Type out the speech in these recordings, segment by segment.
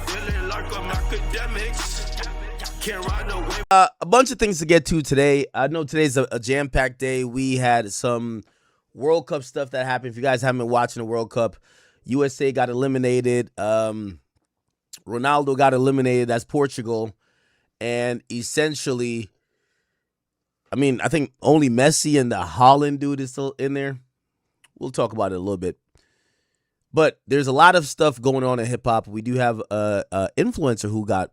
feeling like I'm Akademiks. Can't ride no wave. A bunch of things to get to today. I know today's a jam-packed day. We had some World Cup stuff that happened. If you guys haven't been watching the World Cup, USA got eliminated. Ronaldo got eliminated. That's Portugal. And essentially, I mean, I think only Messi and the Holland dude is still in there. We'll talk about it a little bit. But there's a lot of stuff going on in hip-hop. We do have a influencer who got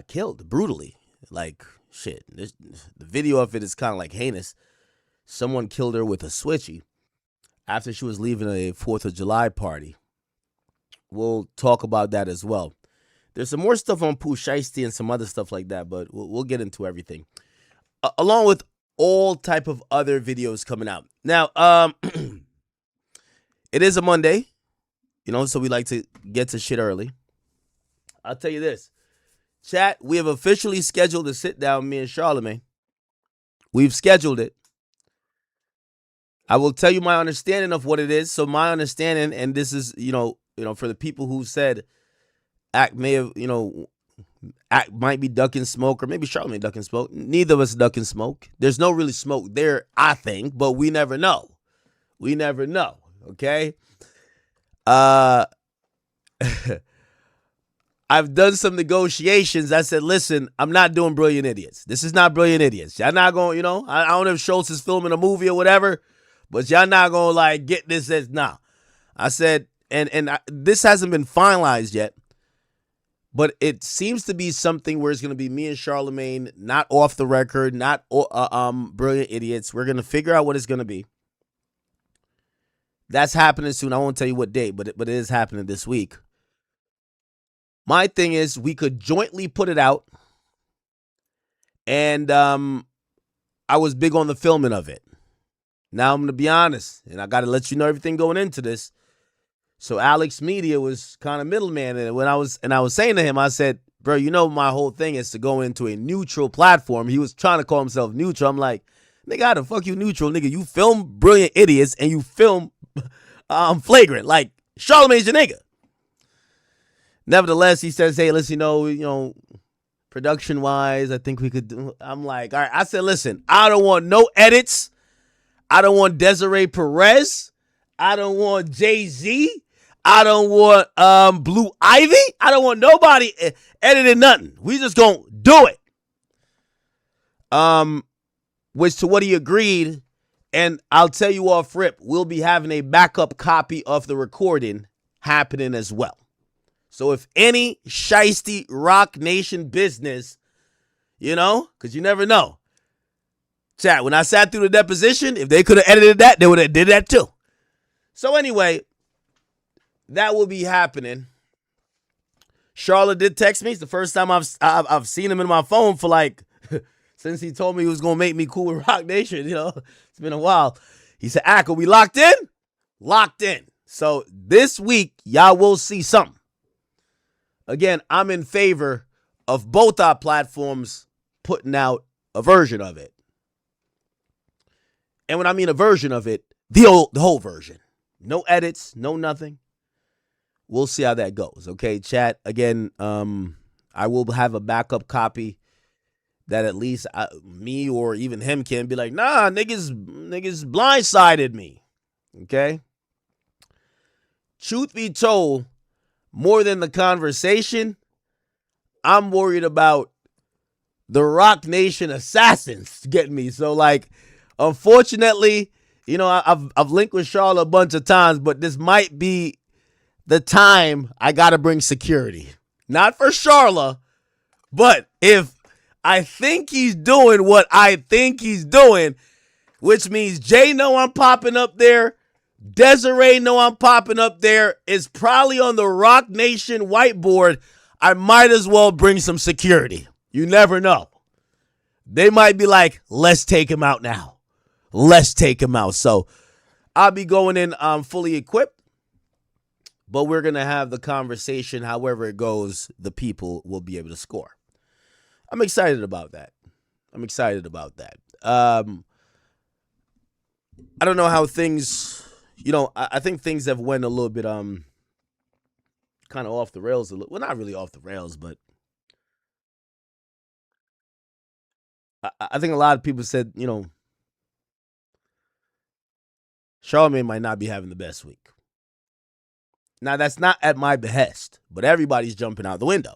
killed brutally. Like, shit. The video of it is kind of like heinous. Someone killed her with a switchy after she was leaving a 4th of July party. We'll talk about that as well. There's some more stuff on Pooh Shiesty and some other stuff like that, but we'll get into everything. Along with all type of other videos coming out. Now, it is a Monday, so we like to get to shit early. I'll tell you this. Chat, we have officially scheduled a sit-down, me and Charlamagne. We've scheduled it. I will tell you my understanding of what it is. So my understanding, and this is, for the people who said Act may have, Act might be ducking smoke, or maybe Charlamagne ducking smoke. Neither of us ducking smoke. There's no really smoke there, I think, but we never know. We never know, okay? I've done some negotiations. I said, listen, I'm not doing Brilliant Idiots. This is not Brilliant Idiots. Y'all not going, I don't know if Schultz is filming a movie or whatever, but y'all not going to, get this as, nah. I said, and this hasn't been finalized yet, but it seems to be something where it's going to be me and Charlamagne, not off the record, not Brilliant Idiots. We're going to figure out what it's going to be. That's happening soon. I won't tell you what date, but it is happening this week. My thing is we could jointly put it out, and I was big on the filming of it. Now I'm going to be honest, and I got to let you know everything going into this. So Alex Media was kind of middleman, and I was saying to him, I said, bro, my whole thing is to go into a neutral platform. He was trying to call himself neutral. I'm like, nigga, how the fuck you neutral, nigga? You film Brilliant Idiots and you film Flagrant. Like, Charlamagne's your nigga. Nevertheless, he says, hey, listen, production-wise, I think we could do. I'm like, all right. I said, listen, I don't want no edits. I don't want Desiree Perez. I don't want Jay-Z. I don't want Blue Ivy. I don't want nobody editing nothing. We just gonna do it. Which to what he agreed, and I'll tell you off rip, we'll be having a backup copy of the recording happening as well. So if any shiesty Rock Nation business, because you never know. Chat, when I sat through the deposition, if they could have edited that, they would have did that too. So anyway, that will be happening. Charlotte did text me. It's the first time I've seen him in my phone for since he told me he was going to make me cool with Rock Nation. It's been a while. He said, are we locked in? Locked in. So this week, y'all will see something. Again, I'm in favor of both our platforms putting out a version of it. And when I mean a version of it, the whole version. No edits, no nothing. We'll see how that goes. Okay, chat. Again, I will have a backup copy that at least me or even him can be like, nah, niggas blindsided me. Okay? Truth be told, more than the conversation, I'm worried about the Rock Nation assassins getting me. So, unfortunately, I've linked with Charlotte a bunch of times, but this might be the time I got to bring security. Not for Charlotte, but if I think he's doing what I think he's doing, which means Jay know I'm popping up there, Desiree know I'm popping up there, is probably on the Rock Nation whiteboard, I might as well bring some security. You never know. They might be like, let's take him out now. Let's take him out. So I'll be going in fully equipped, but we're going to have the conversation. However it goes, the people will be able to score. I'm excited about that. I don't know how things, I think things have went a little bit kind of off the rails a little. Well, not really off the rails, but I think a lot of people said, Charlamagne might not be having the best week. Now, that's not at my behest, but everybody's jumping out the window.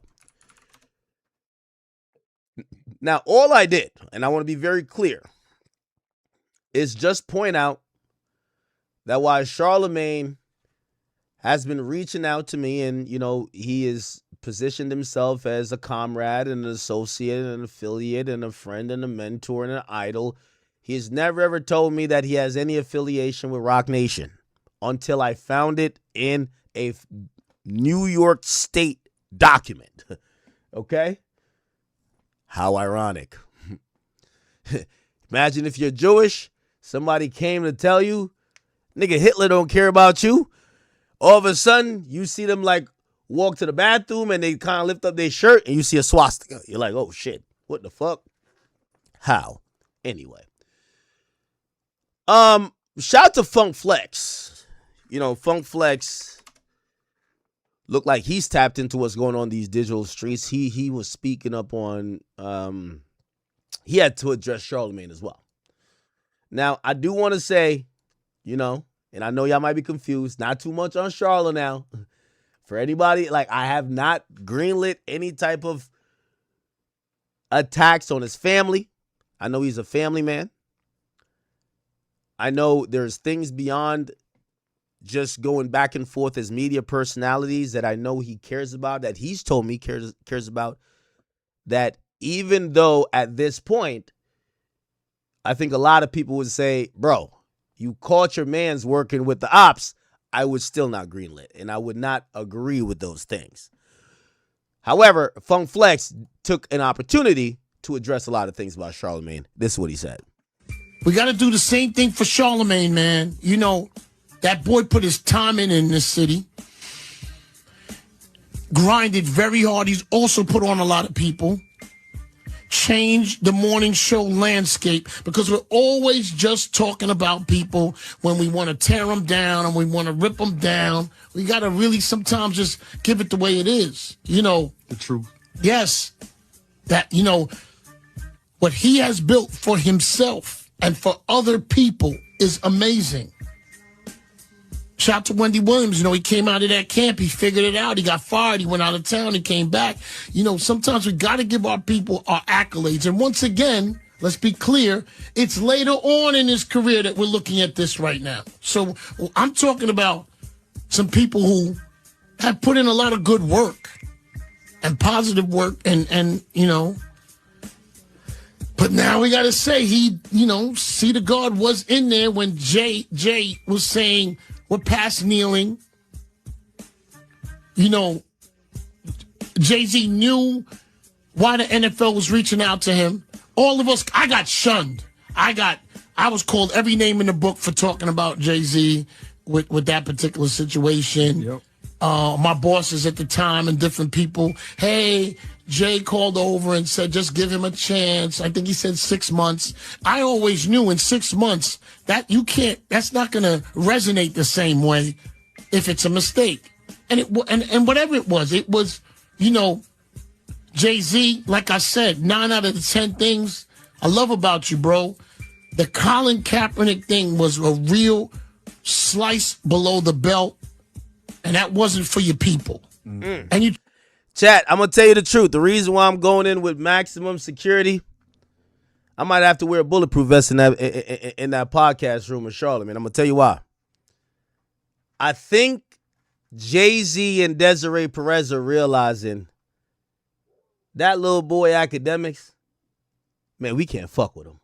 Now, all I did, and I want to be very clear, is just point out that while Charlamagne has been reaching out to me and, he has positioned himself as a comrade and an associate and an affiliate and a friend and a mentor and an idol, he has never ever told me that he has any affiliation with Rock Nation until I found it in a New York State document. Okay? How ironic. Imagine if you're Jewish, somebody came to tell you, nigga, Hitler don't care about you. All of a sudden, you see them walk to the bathroom and they kind of lift up their shirt and you see a swastika. You're like, oh shit, what the fuck? How? Anyway. Shout out to Funk Flex. Funk Flex looked like he's tapped into what's going on in these digital streets. He was speaking up on he had to address Charlamagne as well. Now, I do want to say, and I know y'all might be confused, not too much on Charla now. For anybody, I have not greenlit any type of attacks on his family. I know he's a family man. I know there's things beyond just going back and forth as media personalities that I know he cares about, that he's told me cares about, that even though at this point, I think a lot of people would say, bro, you caught your man's working with the ops, I would still not greenlit, and I would not agree with those things. However, Funk Flex took an opportunity to address a lot of things about Charlamagne. This is what he said. We got to do the same thing for Charlamagne, man. That boy put his time in this city. Grinded very hard. He's also put on a lot of people. Changed the morning show landscape because we're always just talking about people when we want to tear them down and we want to rip them down. We got to really sometimes just give it the way it is. The truth. Yes. That, what he has built for himself and for other people is amazing. Shout out to Wendy Williams. He came out of that camp. He figured it out. He got fired. He went out of town. He came back. Sometimes we got to give our people our accolades. And once again, let's be clear, it's later on in his career that we're looking at this right now. So I'm talking about some people who have put in a lot of good work and positive work and but now we got to say C the God was in there when Jay was saying we're past kneeling. Jay-Z knew why the NFL was reaching out to him. All of us, I got shunned. I was called every name in the book for talking about Jay-Z with that particular situation. Yep. My bosses at the time and different people, hey, Jay called over and said, just give him a chance. I think he said 6 months. I always knew in 6 months that that's not going to resonate the same way if it's a mistake. And whatever it was, Jay-Z, like I said, 9 out of the 10 things I love about you, bro. The Colin Kaepernick thing was a real slice below the belt, and that wasn't for your people. Mm. And you... Chat, I'm going to tell you the truth. The reason why I'm going in with maximum security, I might have to wear a bulletproof vest in that podcast room in Charlotte, man. I'm going to tell you why. I think Jay-Z and Desiree Perez are realizing that little boy Akademiks, man, we can't fuck with him.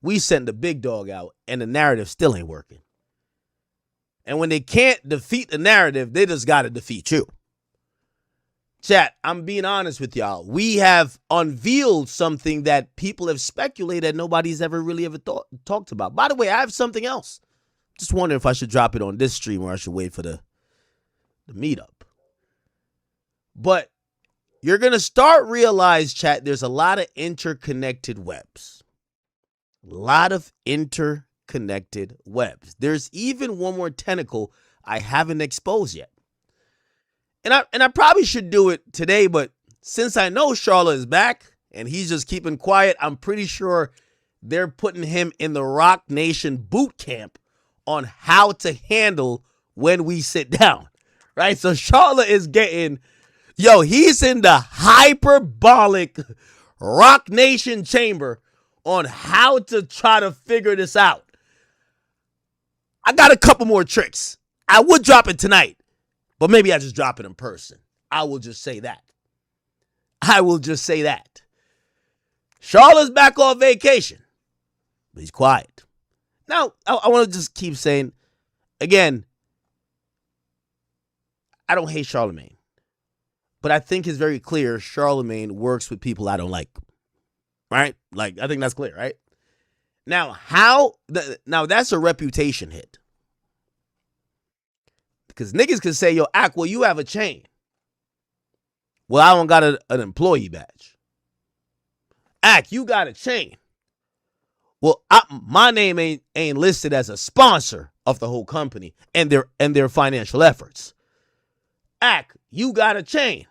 We sent the big dog out, and the narrative still ain't working. And when they can't defeat the narrative, they just got to defeat you. Chat, I'm being honest with y'all. We have unveiled something that people have speculated that nobody's ever talked about. By the way, I have something else. Just wondering if I should drop it on this stream or I should wait for the meetup. But you're going to start realize, chat, there's a lot of interconnected webs. A lot of interconnected webs. There's even one more tentacle I haven't exposed yet. and I probably should do it today, but since I know Charlotte is back and he's just keeping quiet, I'm pretty sure they're putting him in the Rock Nation boot camp on how to handle when we sit down, right? So Charlotte is getting, he's in the hyperbolic Rock Nation chamber on how to try to figure this out. I got a couple more tricks. I would drop it tonight, but maybe I just drop it in person. I will just say that. Charlotte's back on vacation, but he's quiet. Now, I want to just keep saying, again, I don't hate Charlamagne, but I think it's very clear Charlamagne works with people I don't like, right? Like, I think that's clear, right? Now, now that's a reputation hit. Because niggas can say, Ak, well, you have a chain. Well, I don't got an employee badge. Ak, you got a chain. Well, my name ain't listed as a sponsor of the whole company and their financial efforts. Ak, you got a chain.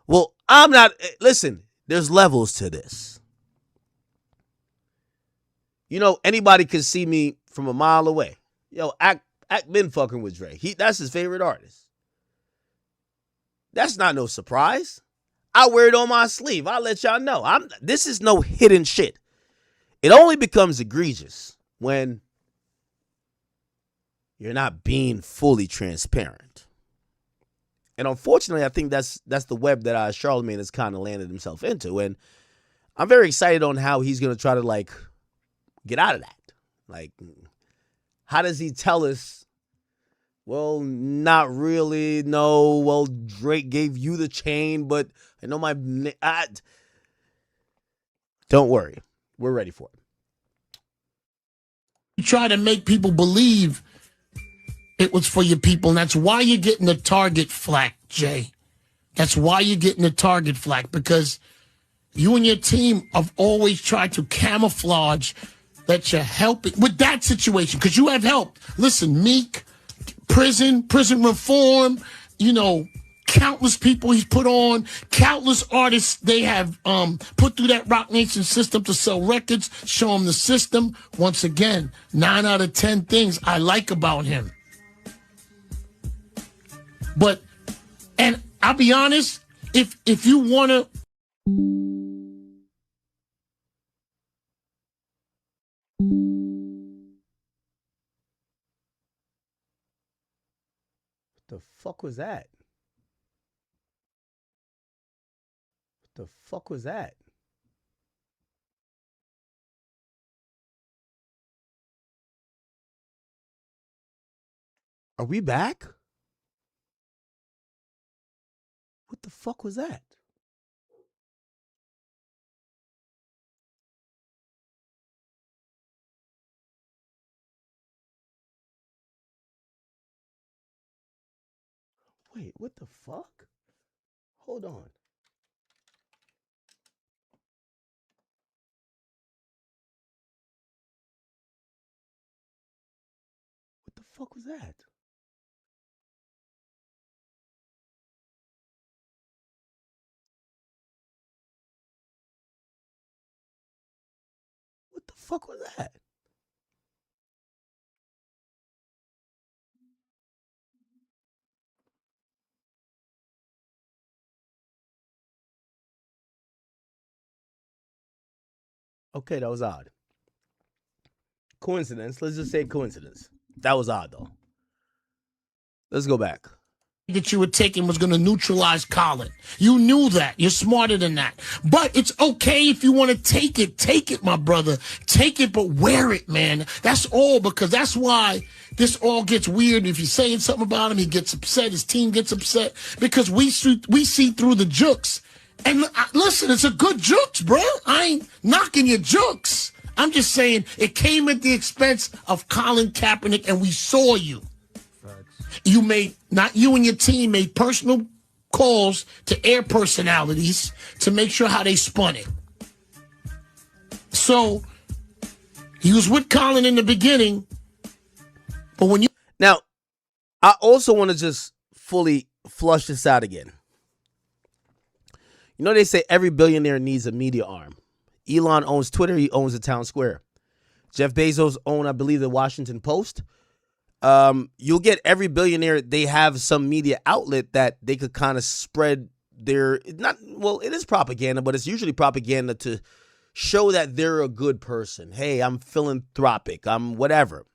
Well, I'm not. Listen, there's levels to this. Anybody can see me from a mile away. Ak been fucking with Dre. That's his favorite artist. That's not no surprise. I wear it on my sleeve. I'll let y'all know. This is no hidden shit. It only becomes egregious when you're not being fully transparent. And unfortunately, I think that's the web that Charlamagne has kind of landed himself into. And I'm very excited on how he's going to try to, get out of that. How does he tell us, well, not really, no, well, Drake gave you the chain, but I know don't worry. We're ready for it. You try to make people believe it was for your people, and that's why you're getting the target flack, Jay. That's why you're getting the target flack, because you and your team have always tried to camouflage that you're helping with that situation, because you have helped. Listen, Meek, prison reform, countless people he's put on, countless artists they have put through that Rock Nation system to sell records, show them the system. Once again, 9 out of 10 things I like about him. But, and I'll be honest, if you want to... The fuck was that? What the fuck was that? Are we back? What the fuck was that? Wait, what the fuck? Hold on. What the fuck was that? What the fuck was that? Okay, that was odd. Coincidence. Let's just say coincidence. That was odd, though. Let's go back. That you were taking was going to neutralize Colin. You knew that. You're smarter than that. But it's okay if you want to take it. Take it, my brother. Take it, but wear it, man. That's all, because that's why this all gets weird. If you're saying something about him, he gets upset. His team gets upset because we see through the jokes. And listen, it's a good jokes, bro. I ain't knocking your jokes. I'm just saying it came at the expense of Colin Kaepernick, and we saw you. You made, not you and your team, made personal calls to air personalities to make sure how they spun it. So he was with Colin in the beginning, but when you... Now, I also want to just fully flush this out again. You know, they say every billionaire needs a media arm. Elon owns Twitter. He owns the town square. Jeff Bezos owns, I believe, the Washington Post. You'll get every billionaire, they have some media outlet that they could kind of spread their, it is propaganda, but it's usually propaganda to show that they're a good person. Hey, I'm philanthropic. I'm whatever.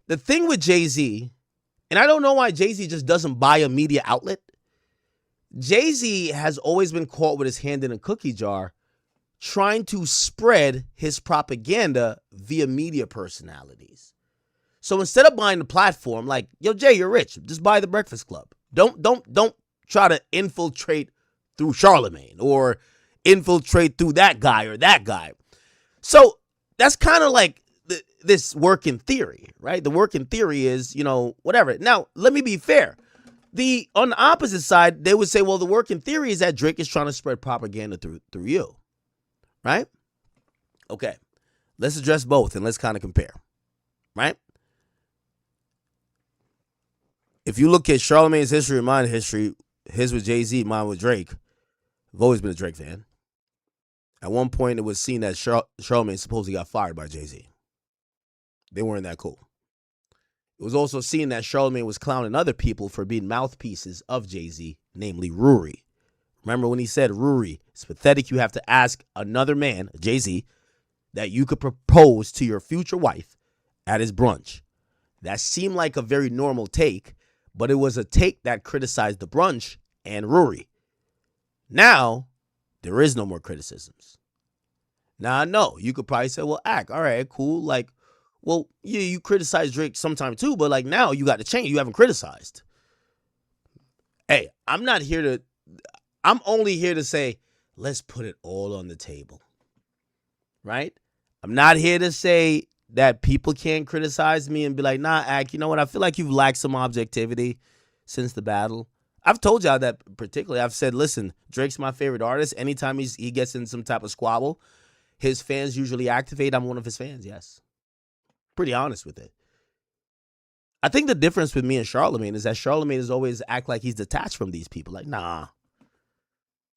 The thing with Jay-Z, and I don't know why Jay-Z just doesn't buy a media outlet. Jay-Z has always been caught with his hand in a cookie jar trying to spread his propaganda via media personalities. So instead of buying the platform, like, yo, Jay, you're rich, just buy the Breakfast Club. Don't try to infiltrate through Charlamagne or infiltrate through that guy or that guy. So that's kind of like this working theory, right? The working theory is, whatever. Now, let me be fair. On the opposite side, they would say, well, the working theory is that Drake is trying to spread propaganda through you, right? Okay, let's address both and let's kind of compare, right? If you look at Charlamagne's history and my history, his with Jay-Z, mine with Drake, I've always been a Drake fan. At one point, it was seen that Charlamagne supposedly got fired by Jay-Z. They weren't that cool. It was also seen that Charlamagne was clowning other people for being mouthpieces of Jay-Z, namely Ruri. Remember when he said, Ruri, it's pathetic you have to ask another man, Jay-Z, that you could propose to your future wife at his brunch. That seemed like a very normal take, but it was a take that criticized the brunch and Ruri. Now, there is no more criticisms. Now, I know you could probably say, well, all right, cool. Like, well, yeah, you criticize Drake sometime too, but like now you got to change. You haven't criticized. Hey, I'm only here to say, let's put it all on the table. Right? I'm not here to say that people can't criticize me and be like, nah, Ak, you know what? I feel like you've lacked some objectivity since the battle. I've told y'all that particularly. I've said, listen, Drake's my favorite artist. Anytime he gets in some type of squabble, his fans usually activate. I'm one of his fans, yes. Pretty honest with it. I think the difference with me and Charlamagne is that Charlamagne is always act like he's detached from these people. Like, nah.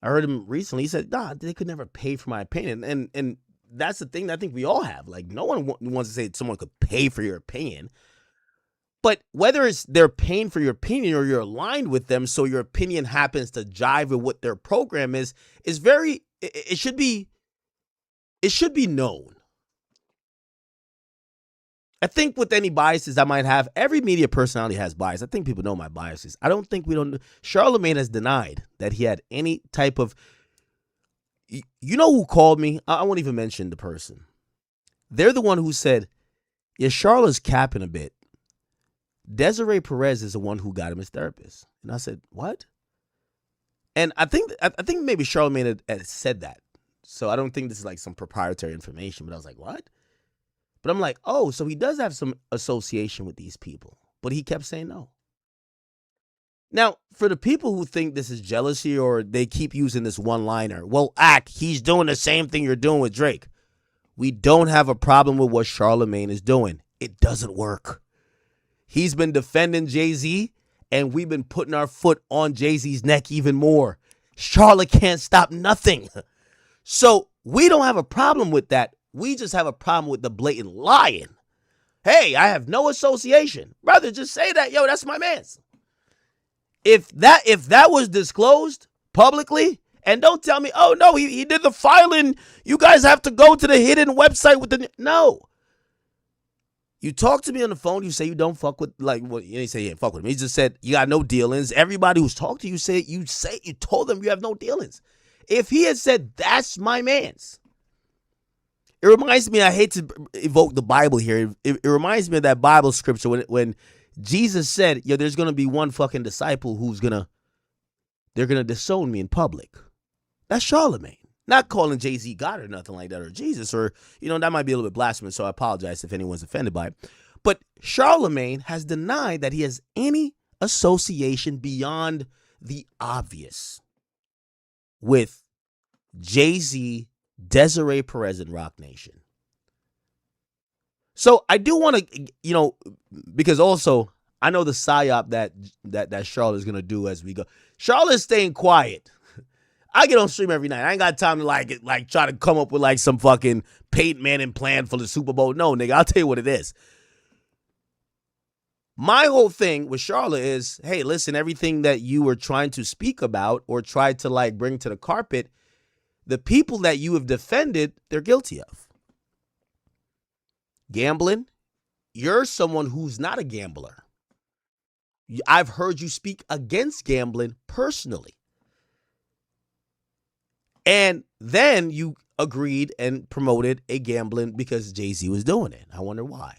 I heard him recently. He said, nah, they could never pay for my opinion. And that's the thing that I think we all have. Like, no one wants to say someone could pay for your opinion. But whether it's they're paying for your opinion or you're aligned with them so your opinion happens to jive with what their program is very, it should be known. I think with any biases I might have, every media personality has bias. I think people know my biases. I don't think Charlamagne has denied that he had any type of, you know who called me? I won't even mention the person. They're the one who said, yeah, Charlama's capping a bit. Desiree Perez is the one who got him his therapist. And I said, what? And I think maybe Charlamagne had said that. So I don't think this is like some proprietary information, but I was like, what? But I'm like, oh, so he does have some association with these people. But he kept saying no. Now, for the people who think this is jealousy or they keep using this one-liner, well, Ak, he's doing the same thing you're doing with Drake. We don't have a problem with what Charlamagne is doing. It doesn't work. He's been defending Jay-Z, and we've been putting our foot on Jay-Z's neck even more. Charlotte can't stop nothing. So we don't have a problem with that. We just have a problem with the blatant lying. Hey, I have no association. Brother, just say that. Yo, that's my man's. If that was disclosed publicly, and don't tell me, oh, no, he did the filing. You guys have to go to the hidden website with the... No. You talk to me on the phone. You say you don't fuck with... Like, well, you didn't say you didn't fuck with me. He just said you got no dealings. Everybody who's talked to you, you told them you have no dealings. If he had said, that's my man's... It reminds me, I hate to evoke the Bible here. It reminds me of that Bible scripture when Jesus said, yo, there's going to be one fucking disciple they're going to disown me in public. That's Charlamagne. Not calling Jay-Z God or nothing like that or Jesus or, that might be a little bit blasphemous, so I apologize if anyone's offended by it. But Charlamagne has denied that he has any association beyond the obvious with Jay-Z, Desiree Perez, and Rock Nation. So I do want to, because also I know the psyop that Charlotte's gonna do as we go. Charlotte's staying quiet. I get on stream every night. I ain't got time to like try to come up with like some fucking Peyton Manning plan for the Super Bowl. No, nigga, I'll tell you what it is. My whole thing with Charlotte is, hey, listen, everything that you were trying to speak about or tried to like bring to the carpet, the people that you have defended, they're guilty of. Gambling, you're someone who's not a gambler. I've heard you speak against gambling personally. And then you agreed and promoted a gambling because Jay-Z was doing it. I wonder why.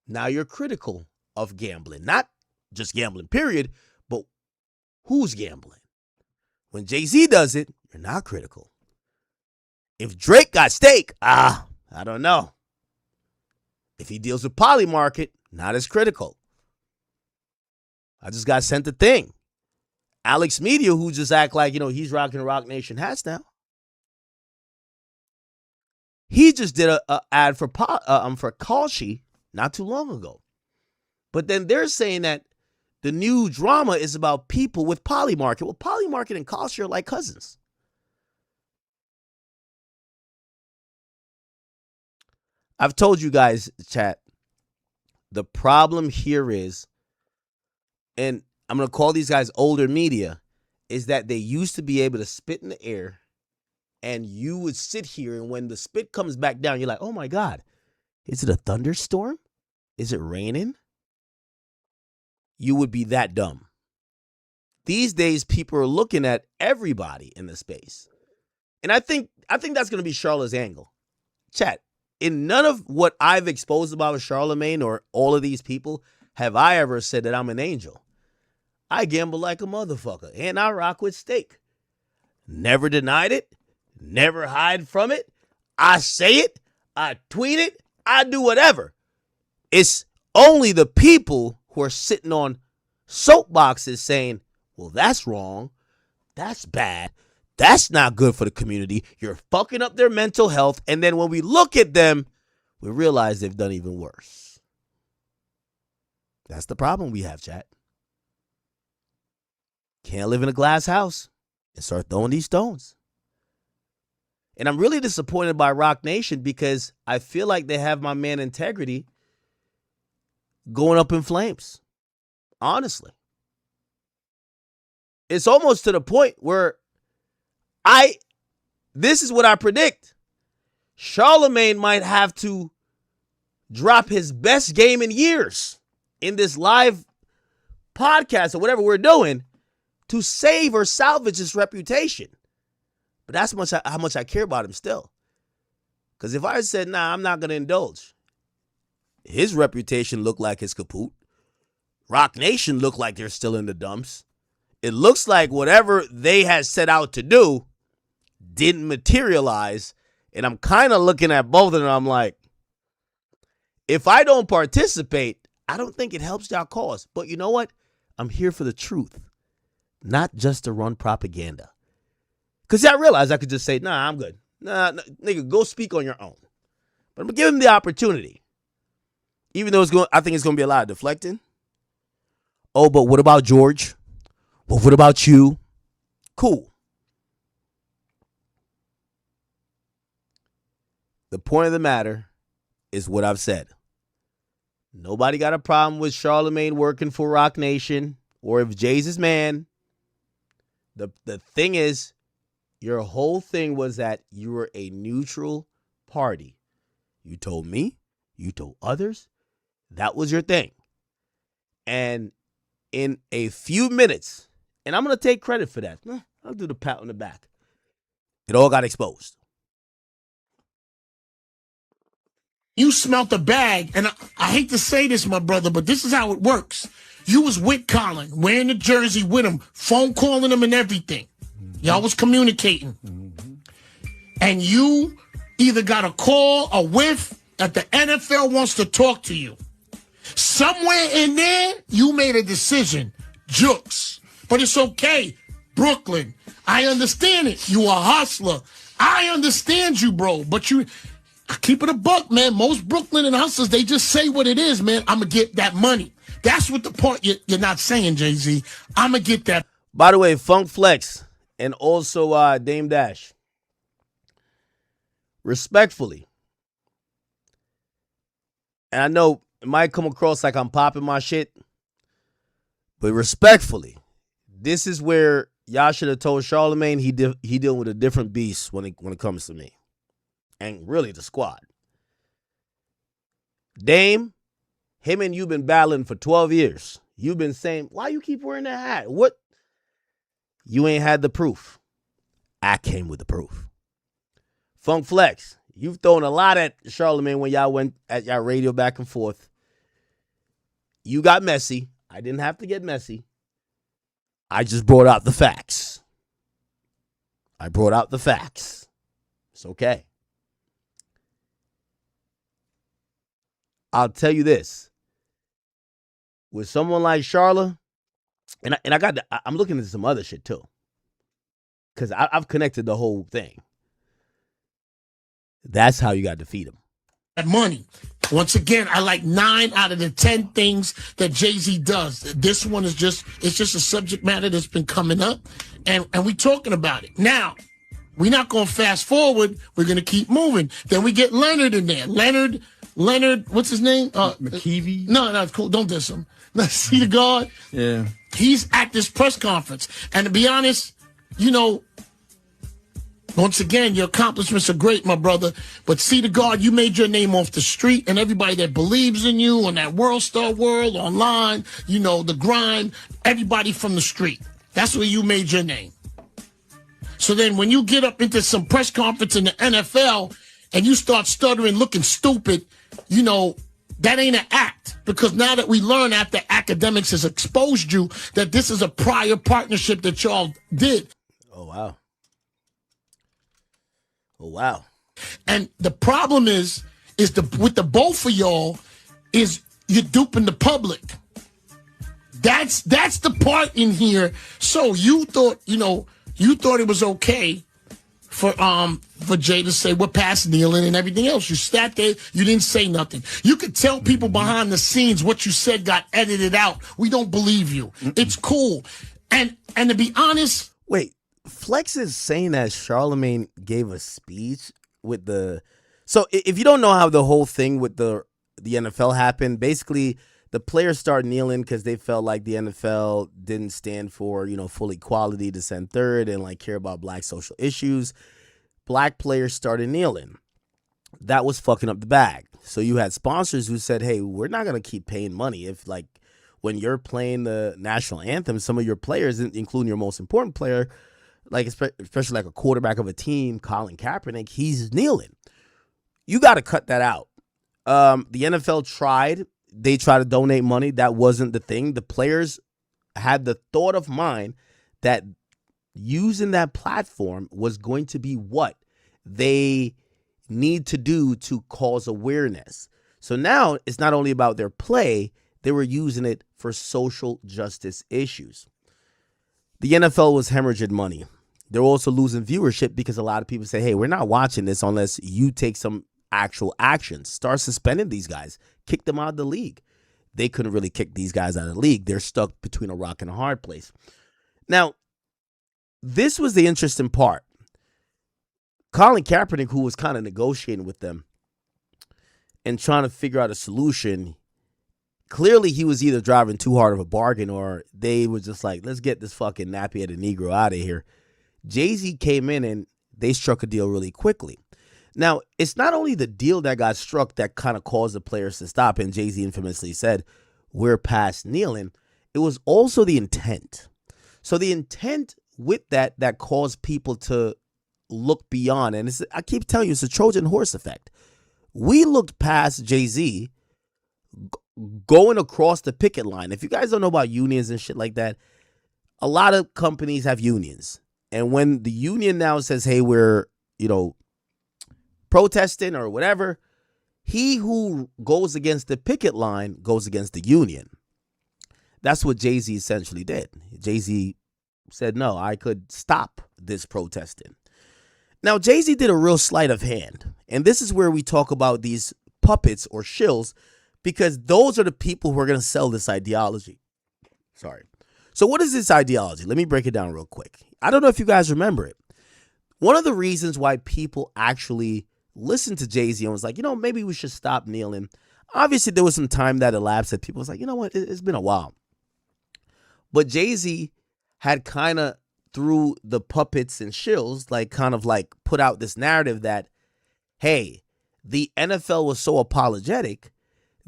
Now you're critical of gambling. Not just gambling, period, but who's gambling? When Jay-Z does it, you're not critical. If Drake got steak, I don't know. If he deals with Polymarket, not as critical. I just got sent a thing. Alex Media, who just act like, he's rocking Rock Nation hats now. He just did a ad for Kalshi not too long ago. But then they're saying that the new drama is about people with Polymarket. Well, Polymarket and Kalshi are like cousins. I've told you guys, chat, the problem here is, and I'm going to call these guys older media, is that they used to be able to spit in the air and you would sit here and when the spit comes back down, you're like, oh my God, is it a thunderstorm? Is it raining? You would be that dumb. These days, people are looking at everybody in the space. And I think that's going to be Charlotte's angle. Chat, in none of what I've exposed about Charlamagne or all of these people have I ever said that I'm an angel. I gamble like a motherfucker, and I rock with steak. Never denied it. Never hide from it. I say it. I tweet it. I do whatever. It's only the people who are sitting on soapboxes saying, well, that's wrong. That's bad. That's not good for the community. You're fucking up their mental health. And then when we look at them, we realize they've done even worse. That's the problem we have, chat. Can't live in a glass house and start throwing these stones. And I'm really disappointed by Rock Nation because I feel like they have my man Integrity going up in flames. Honestly. It's almost to the point where this is what I predict. Charlamagne might have to drop his best game in years in this live podcast or whatever we're doing to save or salvage his reputation. But that's how much I care about him still. Because if I said, nah, I'm not going to indulge, his reputation looked like his kaput. Rock Nation looked like they're still in the dumps. It looks like whatever they had set out to do didn't materialize. And I'm kind of looking at both of them. I'm like, if I don't participate, I don't think it helps y'all cause. But you know what? I'm here for the truth, not just to run propaganda. Because I realized I could just say, nah, I'm good. Nah, nigga, go speak on your own. But I'm going to give him the opportunity. Even though I think it's going to be a lot of deflecting. Oh, but what about George? Well, what about you? Cool. The point of the matter is what I've said. Nobody got a problem with Charlamagne working for Rock Nation or if Jay's his man. The thing is, your whole thing was that you were a neutral party. You told me, you told others, that was your thing. And in a few minutes, and I'm going to take credit for that. I'll do the pat on the back. It all got exposed. You smelt the bag, and I hate to say this, my brother, but this is how it works. You was with Colin, wearing the jersey with him, phone calling him and everything. Y'all was communicating. And you either got a call, a whiff, that the NFL wants to talk to you. Somewhere in there, you made a decision. Jukes. But it's okay. Brooklyn. I understand it. You a hustler. I understand you, bro. But you keep it a buck, man. Most Brooklyn and hustlers, they just say what it is, man. I'm going to get that money. That's what the part you're not saying, Jay-Z. I'm going to get that. By the way, Funk Flex and also Dame Dash. Respectfully. And I know it might come across like I'm popping my shit. But respectfully, this is where y'all should have told Charlamagne he dealing with a different beast when it comes to me. And really the squad. Dame, him and you been battling for 12 years. You've been saying, why you keep wearing that hat? What? You ain't had the proof. I came with the proof. Funk Flex, you've thrown a lot at Charlamagne when y'all went at y'all radio back and forth. You got messy. I didn't have to get messy. I just brought out the facts. I brought out the facts. It's okay. I'll tell you this. With someone like Charla, and I'm looking at some other shit too. Because I've connected the whole thing. That's how you got to defeat him. That money. Once again, I like 9 out of the 10 things that Jay-Z does. This one is just a subject matter that's been coming up, and we talking about it. Now, we're not going to fast forward. We're going to keep moving. Then we get Leonard in there. Leonard, what's his name? McKeevy? No, it's cool. Don't diss him. See the guard? Yeah. He's at this press conference. And to be honest, once again, your accomplishments are great, my brother. But see the guard, you made your name off the street, and everybody that believes in you on that World Star World, online, the grind, everybody from the street. That's where you made your name. So then when you get up into some press conference in the NFL and you start stuttering, looking stupid, that ain't an act. Because now that we learn after Akademiks has exposed you that this is a prior partnership that y'all did. Oh, wow. Oh, wow. And the problem is with the both of y'all is you're duping the public. That's the part in here. So you thought it was okay for Jay to say we're past kneeling and everything else. You sat there, you didn't say nothing. You could tell people behind the scenes what you said got edited out. We don't believe you. It's cool. And to be honest, wait. Flex is saying that Charlamagne gave a speech with the... So if you don't know how the whole thing with the NFL happened, basically the players started kneeling because they felt like the NFL didn't stand for, full equality, to send third, and care about black social issues. Black players started kneeling. That was fucking up the bag. So you had sponsors who said, hey, we're not going to keep paying money if when you're playing the national anthem, some of your players, including your most important player, especially a quarterback of a team, Colin Kaepernick, he's kneeling. You got to cut that out. The NFL tried. They tried to donate money. That wasn't the thing. The players had the thought of mind that using that platform was going to be what they need to do to cause awareness. So now it's not only about their play, they were using it for social justice issues. The NFL was hemorrhaging money. They're also losing viewership because a lot of people say, hey, we're not watching this unless you take some actual action. Start suspending these guys. Kick them out of the league. They couldn't really kick these guys out of the league. They're stuck between a rock and a hard place. Now, this was the interesting part. Colin Kaepernick, who was kind of negotiating with them and trying to figure out a solution, clearly he was either driving too hard of a bargain or they were just like, let's get this fucking nappy-headed Negro out of here. Jay-Z came in and they struck a deal really quickly. Now, it's not only the deal that got struck that kind of caused the players to stop, and Jay-Z infamously said, we're past kneeling. It was also the intent. So the intent with that caused people to look beyond, and I keep telling you, it's a Trojan horse effect. We looked past Jay-Z going across the picket line. If you guys don't know about unions and shit like that, a lot of companies have unions. And when the union now says, hey, we're, protesting or whatever, he who goes against the picket line goes against the union. That's what Jay-Z essentially did. Jay-Z said, no, I could stop this protesting. Now, Jay-Z did a real sleight of hand. And this is where we talk about these puppets or shills, because those are the people who are going to sell this ideology. Sorry. So what is this ideology? Let me break it down real quick. I don't know if you guys remember it. One of the reasons why people actually listened to Jay-Z and was like, maybe we should stop kneeling. Obviously, there was some time that elapsed that people was like, you know what, it's been a while. But Jay-Z had kind of, through the puppets and shills, put out this narrative that, hey, the NFL was so apologetic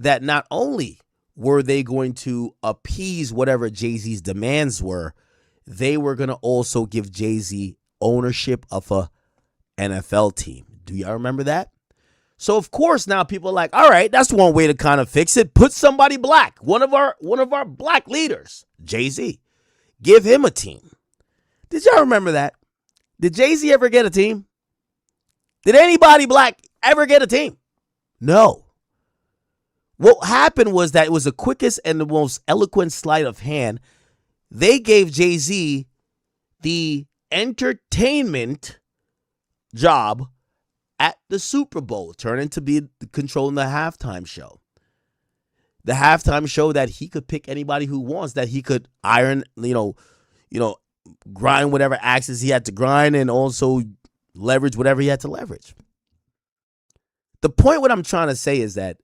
that not only were they going to appease whatever Jay-Z's demands were, they were going to also give Jay-Z ownership of a NFL team. Do y'all remember that? So of course now people are like, all right, that's one way to kind of fix it. Put somebody black, one of our black leaders, Jay-Z. Give him a team. Did y'all remember that? Did Jay-Z ever get a team? Did anybody black ever get a team? No. What happened was that it was the quickest and the most eloquent sleight of hand. They gave Jay-Z the entertainment job at the Super Bowl, turning to be controlling the halftime show. The halftime show that he could pick anybody who wants, that he could iron, grind whatever axes he had to grind and also leverage whatever he had to leverage. The point what I'm trying to say is that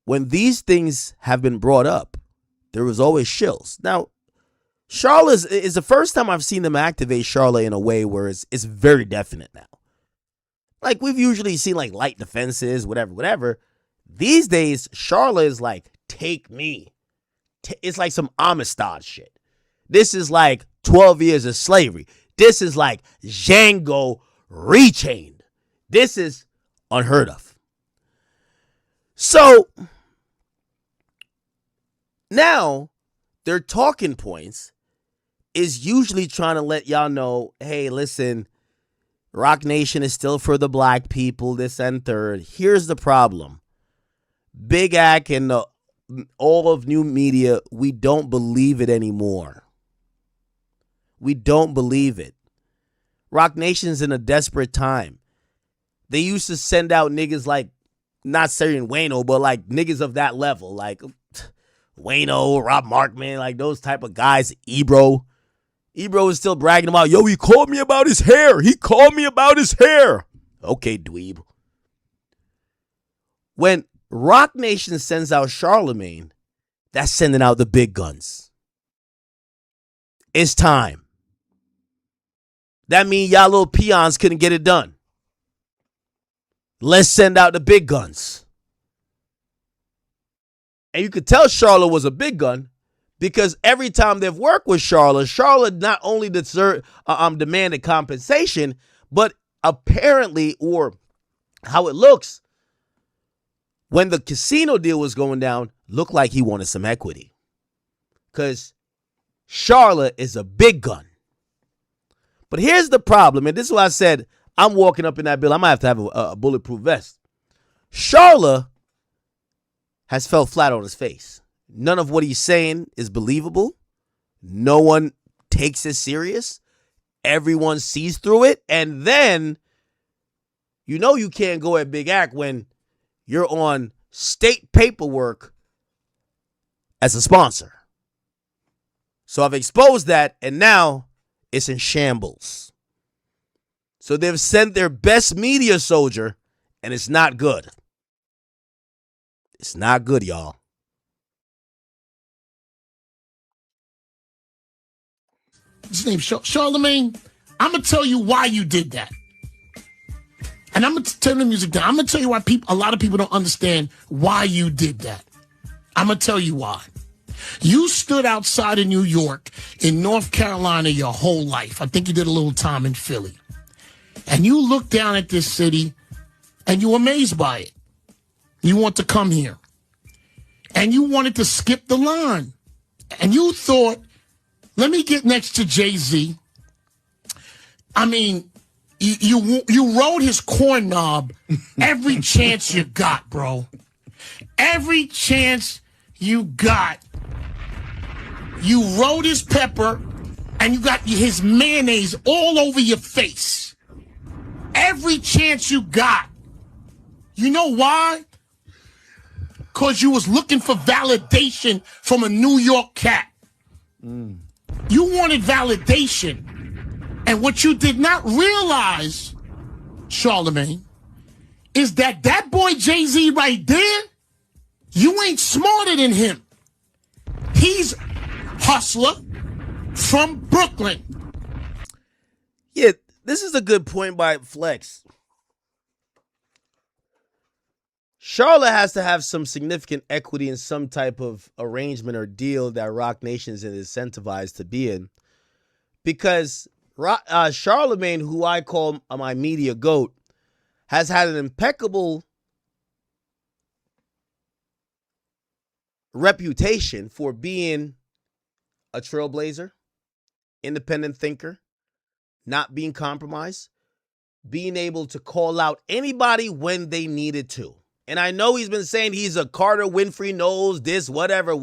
when these things have been brought up, there was always shills. Now, Charlotte is the first time I've seen them activate Charlotte in a way where it's very definite now. Like, we've usually seen, light defenses, whatever. These days, Charlotte is like, take me. It's like some Amistad shit. This is like 12 years of slavery. This is like Django rechained. This is unheard of. So, now, their talking points is usually trying to let y'all know, hey, listen, Rock Nation is still for the black people, this and third. Here's the problem. Big Ack and all of new media, we don't believe it anymore. We don't believe it. Rock Nation's in a desperate time. They used to send out niggas like, not saying Wayno, but like niggas of that level. Like Wayno, Rob Markman, like those type of guys. Ebro is still bragging about, yo, he called me about his hair. He called me about his hair. Okay, dweeb. When Rock Nation sends out Charlamagne, that's sending out the big guns. It's time. That means y'all little peons couldn't get it done. Let's send out the big guns. And you could tell Charlotte was a big gun because every time they've worked with Charlotte not only demanded compensation, but apparently, or how it looks, when the casino deal was going down, looked like he wanted some equity. Because Charlotte is a big gun. But here's the problem, and this is why I said I'm walking up in that bill. I might have to have a bulletproof vest. Charlotte has fell flat on his face. None of what he's saying is believable. No one takes it serious. Everyone sees through it. And then, you can't go at Big Act when you're on state paperwork as a sponsor. So I've exposed that, and now it's in shambles. So they've sent their best media soldier, and it's not good. It's not good, y'all. His name's Charlamagne. I'm going to tell you why you did that. And I'm going to turn the music down. I'm going to tell you why a lot of people don't understand why you did that. I'm going to tell you why. You stood outside of New York, in North Carolina, your whole life. I think you did a little time in Philly. And you look down at this city, and you're amazed by it. You want to come here. And you wanted to skip the line. And you thought, let me get next to Jay-Z. I mean, you rode his corn knob every chance you got, bro. Every chance you got. You rode his pepper, and you got his mayonnaise all over your face. Every chance you got. You know why? because you was looking for validation from a New York cat. You wanted validation. And what you did not realize, Charlamagne, is that boy Jay-Z right there, you ain't smarter than him. He's hustler from Brooklyn. Yeah, this is a good point by Flex. Charlotte has to have some significant equity in some type of arrangement or deal that Roc Nation is incentivized to be in. Because Charlamagne, who I call my media goat, has had an impeccable reputation for being a trailblazer, independent thinker, not being compromised, being able to call out anybody when they needed to. And I know he's been saying he's a Carter Winfrey knows this, whatever.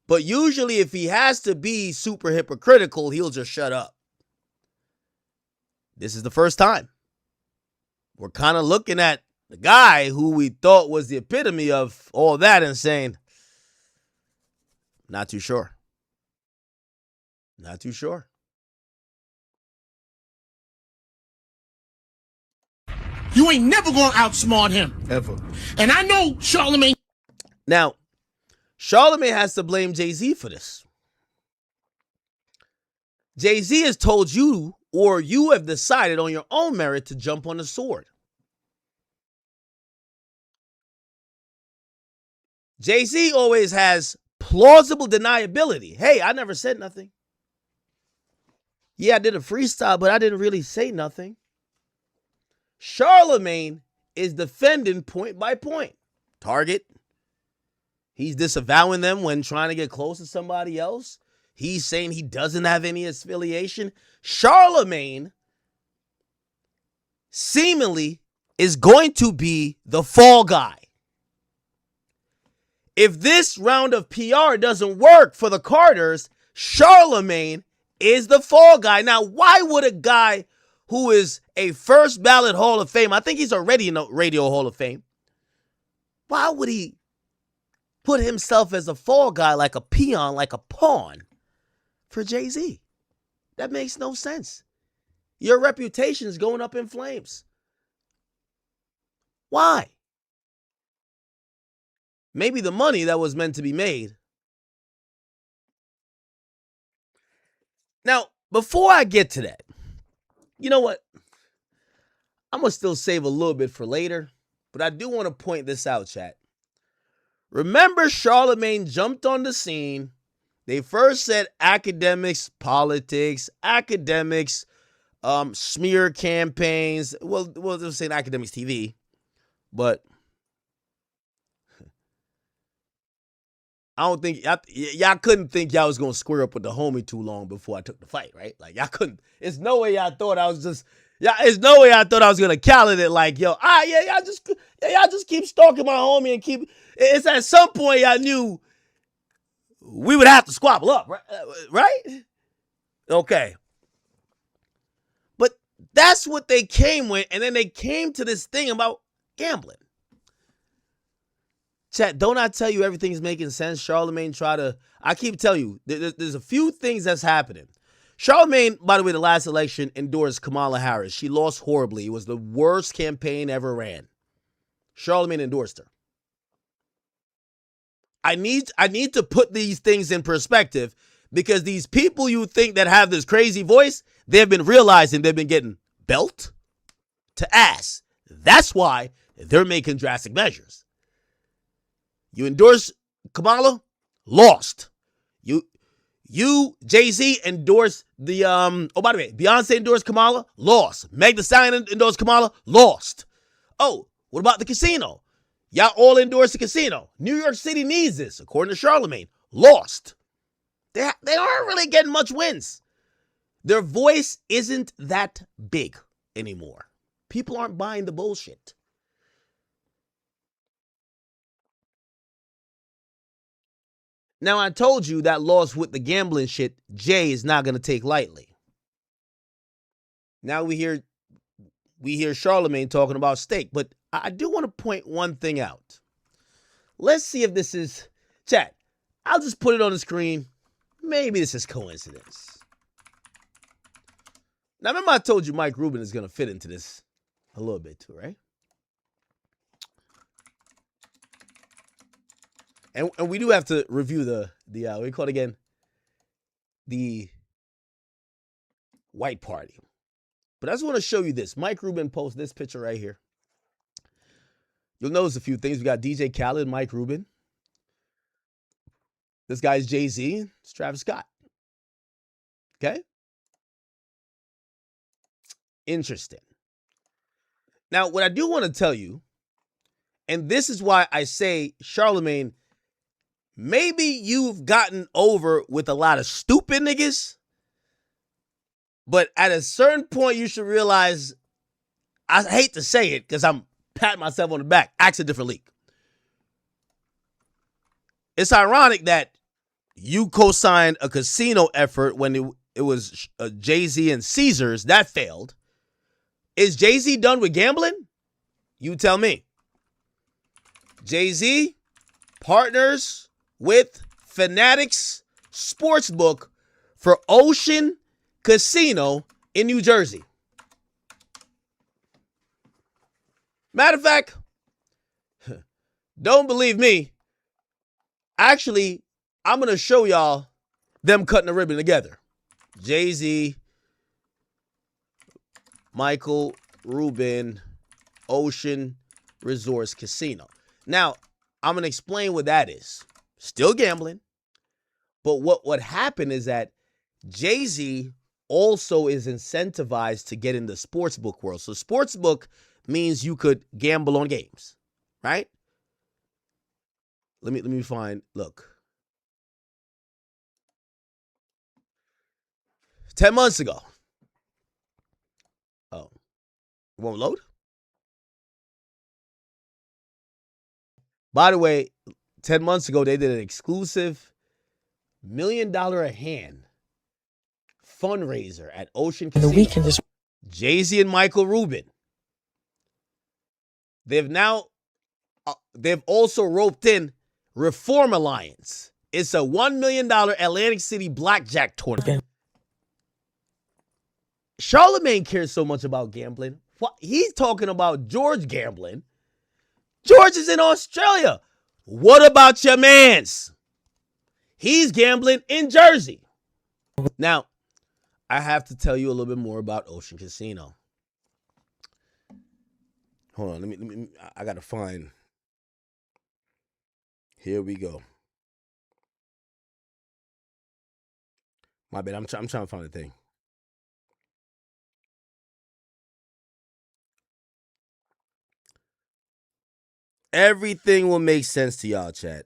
But usually if he has to be super hypocritical, he'll just shut up. This is the first time. We're kind of looking at the guy who we thought was the epitome of all that and saying, not too sure. Not too sure. You ain't never gonna outsmart him. Ever. And I know Charlamagne. Now, Charlamagne has to blame Jay-Z for this. Jay-Z has told you, or you have decided on your own merit to jump on the sword. Jay-Z always has plausible deniability. Hey, I never said nothing. Yeah, I did a freestyle, but I didn't really say nothing. Charlamagne is defending point by point. Target. He's disavowing them when trying to get close to somebody else. He's saying he doesn't have any affiliation. Charlamagne seemingly is going to be the fall guy. If this round of PR doesn't work for the Carters, Charlamagne is the fall guy. Now, why would a guy who is a first ballot Hall of Fame, I think he's already in the Radio Hall of Fame, why would he put himself as a fall guy, like a peon, like a pawn for Jay-Z? That makes no sense. Your reputation is going up in flames. Why? Maybe the money that was meant to be made. Now, before I get to that, you know what? I'm going to still save a little bit for later, but I do want to point this out, chat. Remember, Charlamagne jumped on the scene. They first said academics, politics, academics, smear campaigns. Well, they were saying Akademiks TV, but I don't think y'all couldn't think y'all was gonna square up with the homie too long before I took the fight, right? Like y'all couldn't. It's no way y'all thought I was just. Yeah, it's no way I thought I was gonna calendar it like, yo, y'all just keep stalking my homie and keep. It's at some point y'all knew we would have to squabble up, right? Okay. But that's what they came with, and then they came to this thing about gambling. Chat, don't I tell you everything's making sense? Charlamagne I keep telling you, there's a few things that's happening. Charlamagne, by the way, the last election endorsed Kamala Harris. She lost horribly. It was the worst campaign ever ran. Charlamagne endorsed her. I need to put these things in perspective because these people you think that have this crazy voice, they've been realizing they've been getting belt to ass. That's why they're making drastic measures. You endorse Kamala, lost. You Jay-Z endorsed the by the way, Beyonce endorsed Kamala, lost. Meg Thee Stallion endorsed Kamala, lost. Oh, what about the casino? Y'all all endorse the casino. New York City needs this, according to Charlamagne, lost. They aren't really getting much wins. Their voice isn't that big anymore. People aren't buying the bullshit. Now, I told you that loss with the gambling shit, Jay is not going to take lightly. Now we hear Charlamagne talking about stake, but I do want to point one thing out. Let's see if this is, chat, I'll just put it on the screen. Maybe this is coincidence. Now, remember I told you Mike Rubin is going to fit into this a little bit too, right? And we do have to review the what do you call it again? The White Party. But I just want to show you this. Mike Rubin posted this picture right here. You'll notice a few things. We got DJ Khaled, Mike Rubin. This guy's Jay-Z. It's Travis Scott. Okay? Interesting. Now, what I do want to tell you, and this is why I say, Charlamagne, maybe you've gotten over with a lot of stupid niggas, but at a certain point, you should realize, I hate to say it because I'm patting myself on the back, ask a different league. It's ironic that you co-signed a casino effort when it was Jay-Z and Caesars. That failed. Is Jay-Z done with gambling? You tell me. Jay-Z partners with Fanatics Sportsbook for Ocean Casino in New Jersey. Matter of fact, don't believe me. Actually, I'm going to show y'all them cutting the ribbon together. Jay-Z, Michael Rubin, Ocean Resorts Casino. Now, I'm going to explain what that is. Still gambling. But what happened is that Jay-Z also is incentivized to get in the sportsbook world. So sportsbook means you could gamble on games, right? Let me find, look. 10 months ago. Oh, it won't load? By the way, 10 months ago, they did an exclusive $1 million a hand fundraiser at Ocean Casino. Jay-Z and Michael Rubin. They've also roped in Reform Alliance. It's a $1 million Atlantic City blackjack tournament. Charlamagne cares so much about gambling. He's talking about George gambling. George is in Australia. What about your mans? He's gambling in Jersey. Now, I have to tell you a little bit more about Ocean Casino. Hold on, let me I gotta find. Here we go. My bad, I'm trying to find the thing. Everything will make sense to y'all, chat.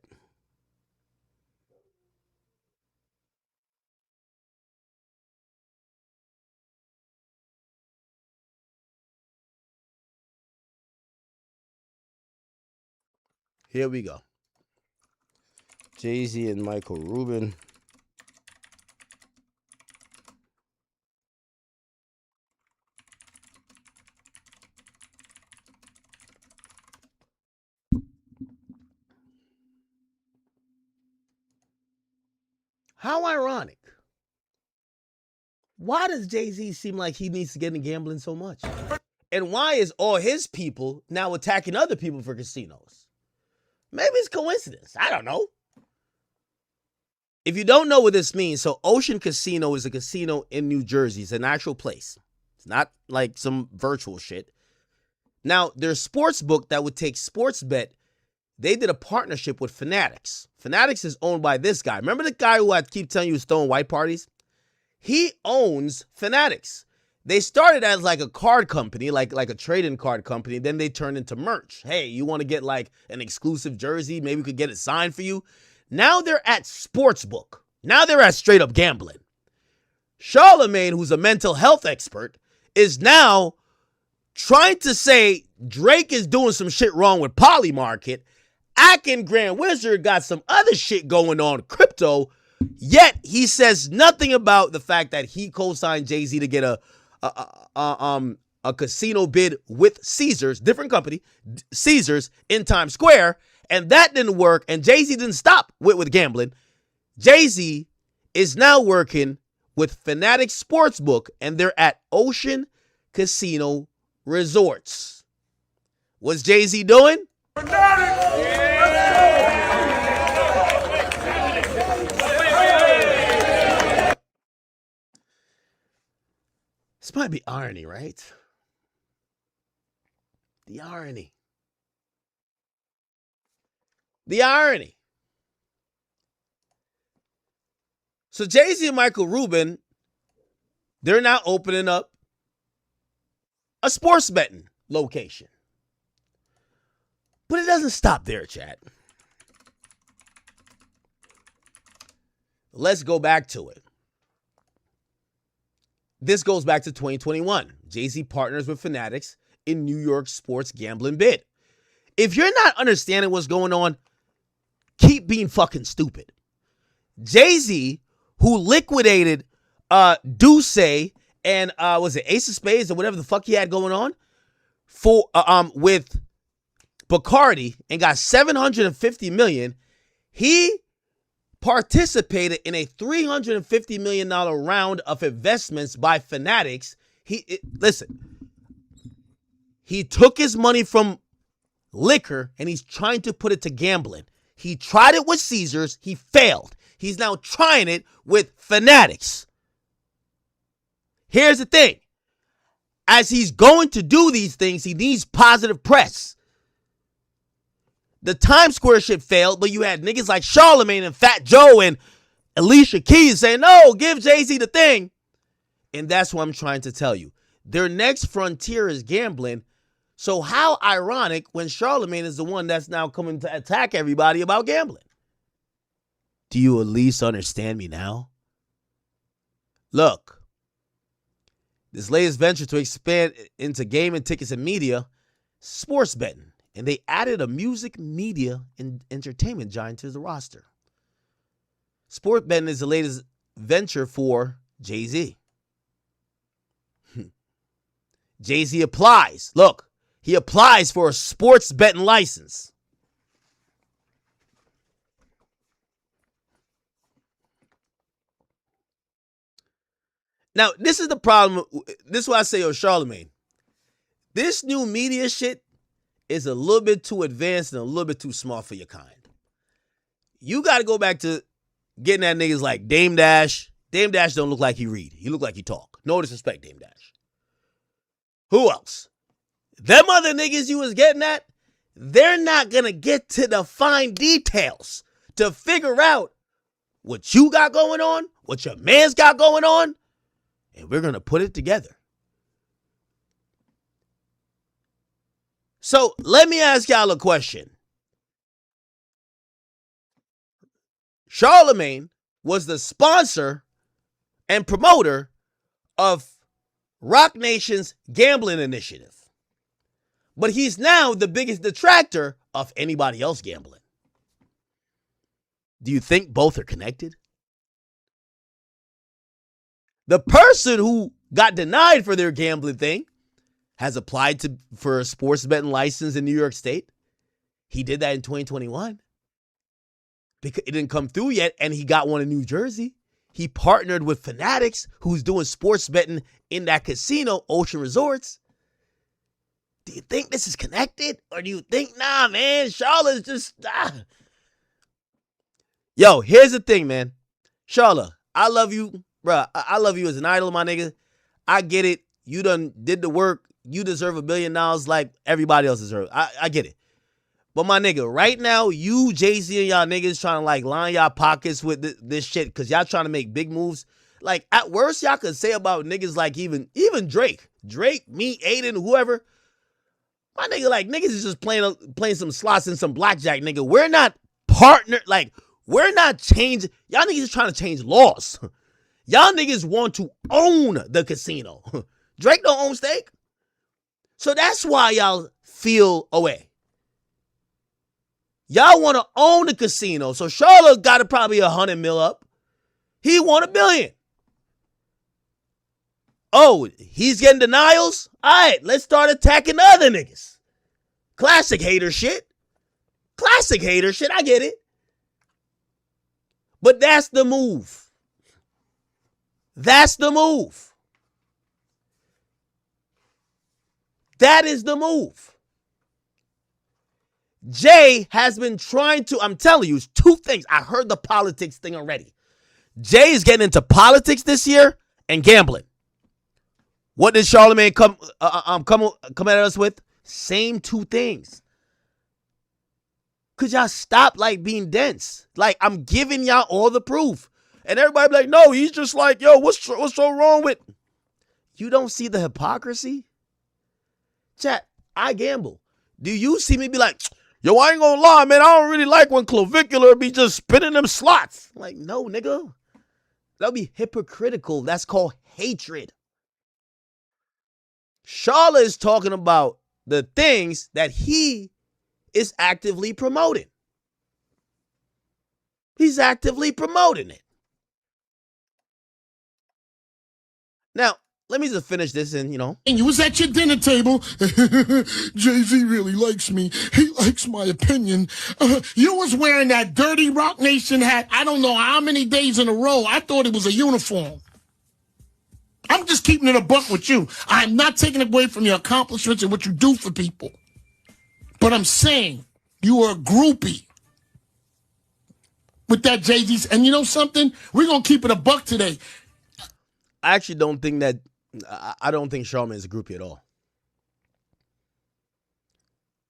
Here we go. Jay-Z and Michael Rubin. How ironic. Why does Jay-Z seem like he needs to get in gambling so much? And why is all his people now attacking other people for casinos? Maybe it's coincidence. I don't know. If you don't know what this means, so Ocean Casino is a casino in New Jersey. It's an actual place. It's not like some virtual shit. Now, their sports book that would take sports bet, they did a partnership with Fanatics. Fanatics is owned by this guy. Remember the guy who I keep telling you is throwing white parties? He owns Fanatics. They started as like a card company, like a trading card company. Then they turned into merch. Hey, you want to get like an exclusive jersey? Maybe we could get it signed for you. Now they're at sportsbook. Now they're at straight up gambling. Charlamagne, who's a mental health expert, is now trying to say Drake is doing some shit wrong with Polymarket. Akin Grand Wizard got some other shit going on, crypto. Yet he says nothing about the fact that he co-signed Jay-Z to get a a casino bid with Caesars, different company, Caesars in Times Square, and that didn't work, and Jay-Z didn't stop with gambling. Jay-Z is now working with Fanatics Sportsbook, and they're at Ocean Casino Resorts. What's Jay-Z doing? This might be irony, right? The irony. The irony. So Jay-Z and Michael Rubin, they're now opening up a sports betting location. But it doesn't stop there, chat. Let's go back to it. This goes back to 2021. Jay-Z partners with Fanatics in New York sports gambling bid. If you're not understanding what's going on, keep being fucking stupid. Jay-Z, who liquidated Duce and was it Ace of Spades or whatever the fuck he had going on for with Bacardi and got $750 million, he participated in a $350 million round of investments by Fanatics. Listen, he took his money from liquor and he's trying to put it to gambling. He tried it with Caesars. He failed. He's now trying it with Fanatics. Here's the thing. As he's going to do these things, he needs positive press. The Times Square shit failed, but you had niggas like Charlamagne and Fat Joe and Alicia Keys saying, no, give Jay-Z the thing. And that's what I'm trying to tell you. Their next frontier is gambling. So how ironic when Charlamagne is the one that's now coming to attack everybody about gambling. Do you at least understand me now? Look, this latest venture to expand into gaming, tickets, and media, sports betting. And they added a music, media, and entertainment giant to the roster. Sport betting is the latest venture for Jay-Z. Jay-Z applies. Look, he applies for a sports betting license. Now, this is the problem. This is why I say, Charlamagne, this new media shit is a little bit too advanced and a little bit too small for your kind. You got to go back to getting that niggas like Dame Dash. Dame Dash don't look like he read. He look like he talk. No disrespect, Dame Dash. Who else? Them other niggas you was getting at, they're not going to get to the fine details to figure out what you got going on, what your man's got going on, and we're going to put it together. So let me ask y'all a question. Charlamagne was the sponsor and promoter of Roc Nation's gambling initiative. But he's now the biggest detractor of anybody else gambling. Do you think both are connected? The person who got denied for their gambling thing has applied for a sports betting license in New York State. He did that in 2021. Because it didn't come through yet, and he got one in New Jersey. He partnered with Fanatics, who's doing sports betting in that casino, Ocean Resorts. Do you think this is connected? Or do you think, nah, man, Charlotte's just... Yo, here's the thing, man. Charlotte, I love you, bro. I love you as an idol, my nigga. I get it. You done did the work. You deserve $1 billion like everybody else deserves. I get it. But my nigga, right now, you, Jay-Z, and y'all niggas trying to like line y'all pockets with this shit because y'all trying to make big moves. Like, at worst, y'all could say about niggas like even Drake. Drake, me, Aiden, whoever. My nigga, like, niggas is just playing some slots and some blackjack, nigga. We're not we're not changing. Y'all niggas is trying to change laws. Y'all niggas want to own the casino. Drake don't own stake. So that's why y'all feel away. Y'all want to own the casino. So Charlotte got it probably $100 million up. He won $1 billion. Oh, he's getting denials? All right, let's start attacking other niggas. Classic hater shit. Classic hater shit. I get it. But that's the move. That's the move. That is the move. Jay has been trying to, I'm telling you, it's two things. I heard the politics thing already. Jay is getting into politics this year and gambling. What did Charlamagne come at us with? Same two things. Could y'all stop being dense? I'm giving y'all all the proof. And everybody be like, no, he's just like, yo, what's so wrong with? You don't see the hypocrisy? Chat, I gamble. Do you see me be like, yo, I ain't gonna lie, man, I don't really like when Clavicular be just spinning them slots. Like, no, nigga. That'll be hypocritical. That's called hatred. Charla is talking about the things that he is actively promoting. He's actively promoting it. Now, let me just finish this and, And you was at your dinner table. Jay-Z really likes me. He likes my opinion. You was wearing that dirty Rock Nation hat I don't know how many days in a row. I thought it was a uniform. I'm just keeping it a buck with you. I'm not taking away from your accomplishments and what you do for people. But I'm saying you are a groupie with that Jay-Z. And you know something? We're going to keep it a buck today. I actually don't think that, I don't think Charlamagne is a groupie at all.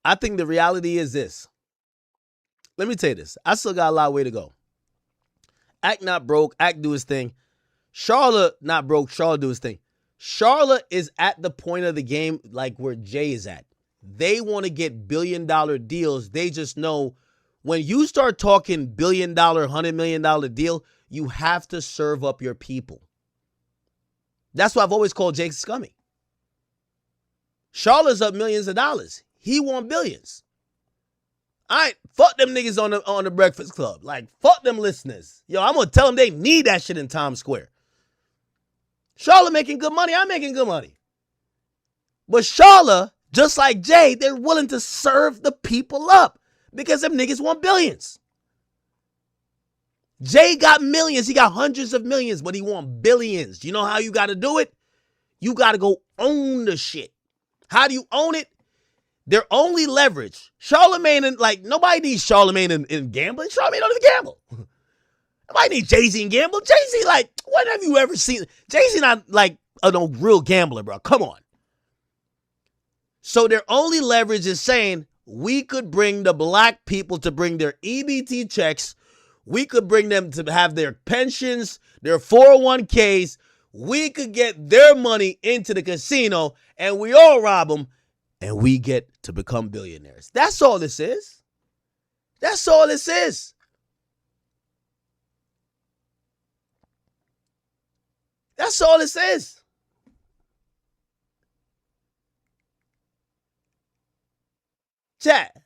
I think the reality is this. Let me tell you this. I still got a lot of way to go. Act not broke, Act do his thing. Charla not broke, Charla do his thing. Charla is at the point of the game where Jay is at. They want to get billion-dollar deals. They just know when you start talking billion-dollar, $100 million deal, you have to serve up your people. That's why I've always called Jake scummy. Charlotte's up millions of dollars. He want billions. All right, fuck them niggas on the Breakfast Club. Fuck them listeners. Yo, I'm going to tell them they need that shit in Times Square. Charlotte making good money. I'm making good money. But Charlotte, just like Jay, they're willing to serve the people up because them niggas want billions. Jay got millions. He got hundreds of millions, but he want billions. You know how you got to do it? You got to go own the shit. How do you own it? Their only leverage. Charlamagne and nobody needs Charlamagne in gambling. Charlamagne don't even gamble. Nobody needs Jay-Z in gamble. Jay-Z, when have you ever seen? Jay-Z not a real gambler, bro. Come on. So their only leverage is saying we could bring the black people to bring their EBT checks. We could bring them to have their pensions, their 401ks. We could get their money into the casino and we all rob them and we get to become billionaires. That's all this is. That's all this is. That's all this is. Chat.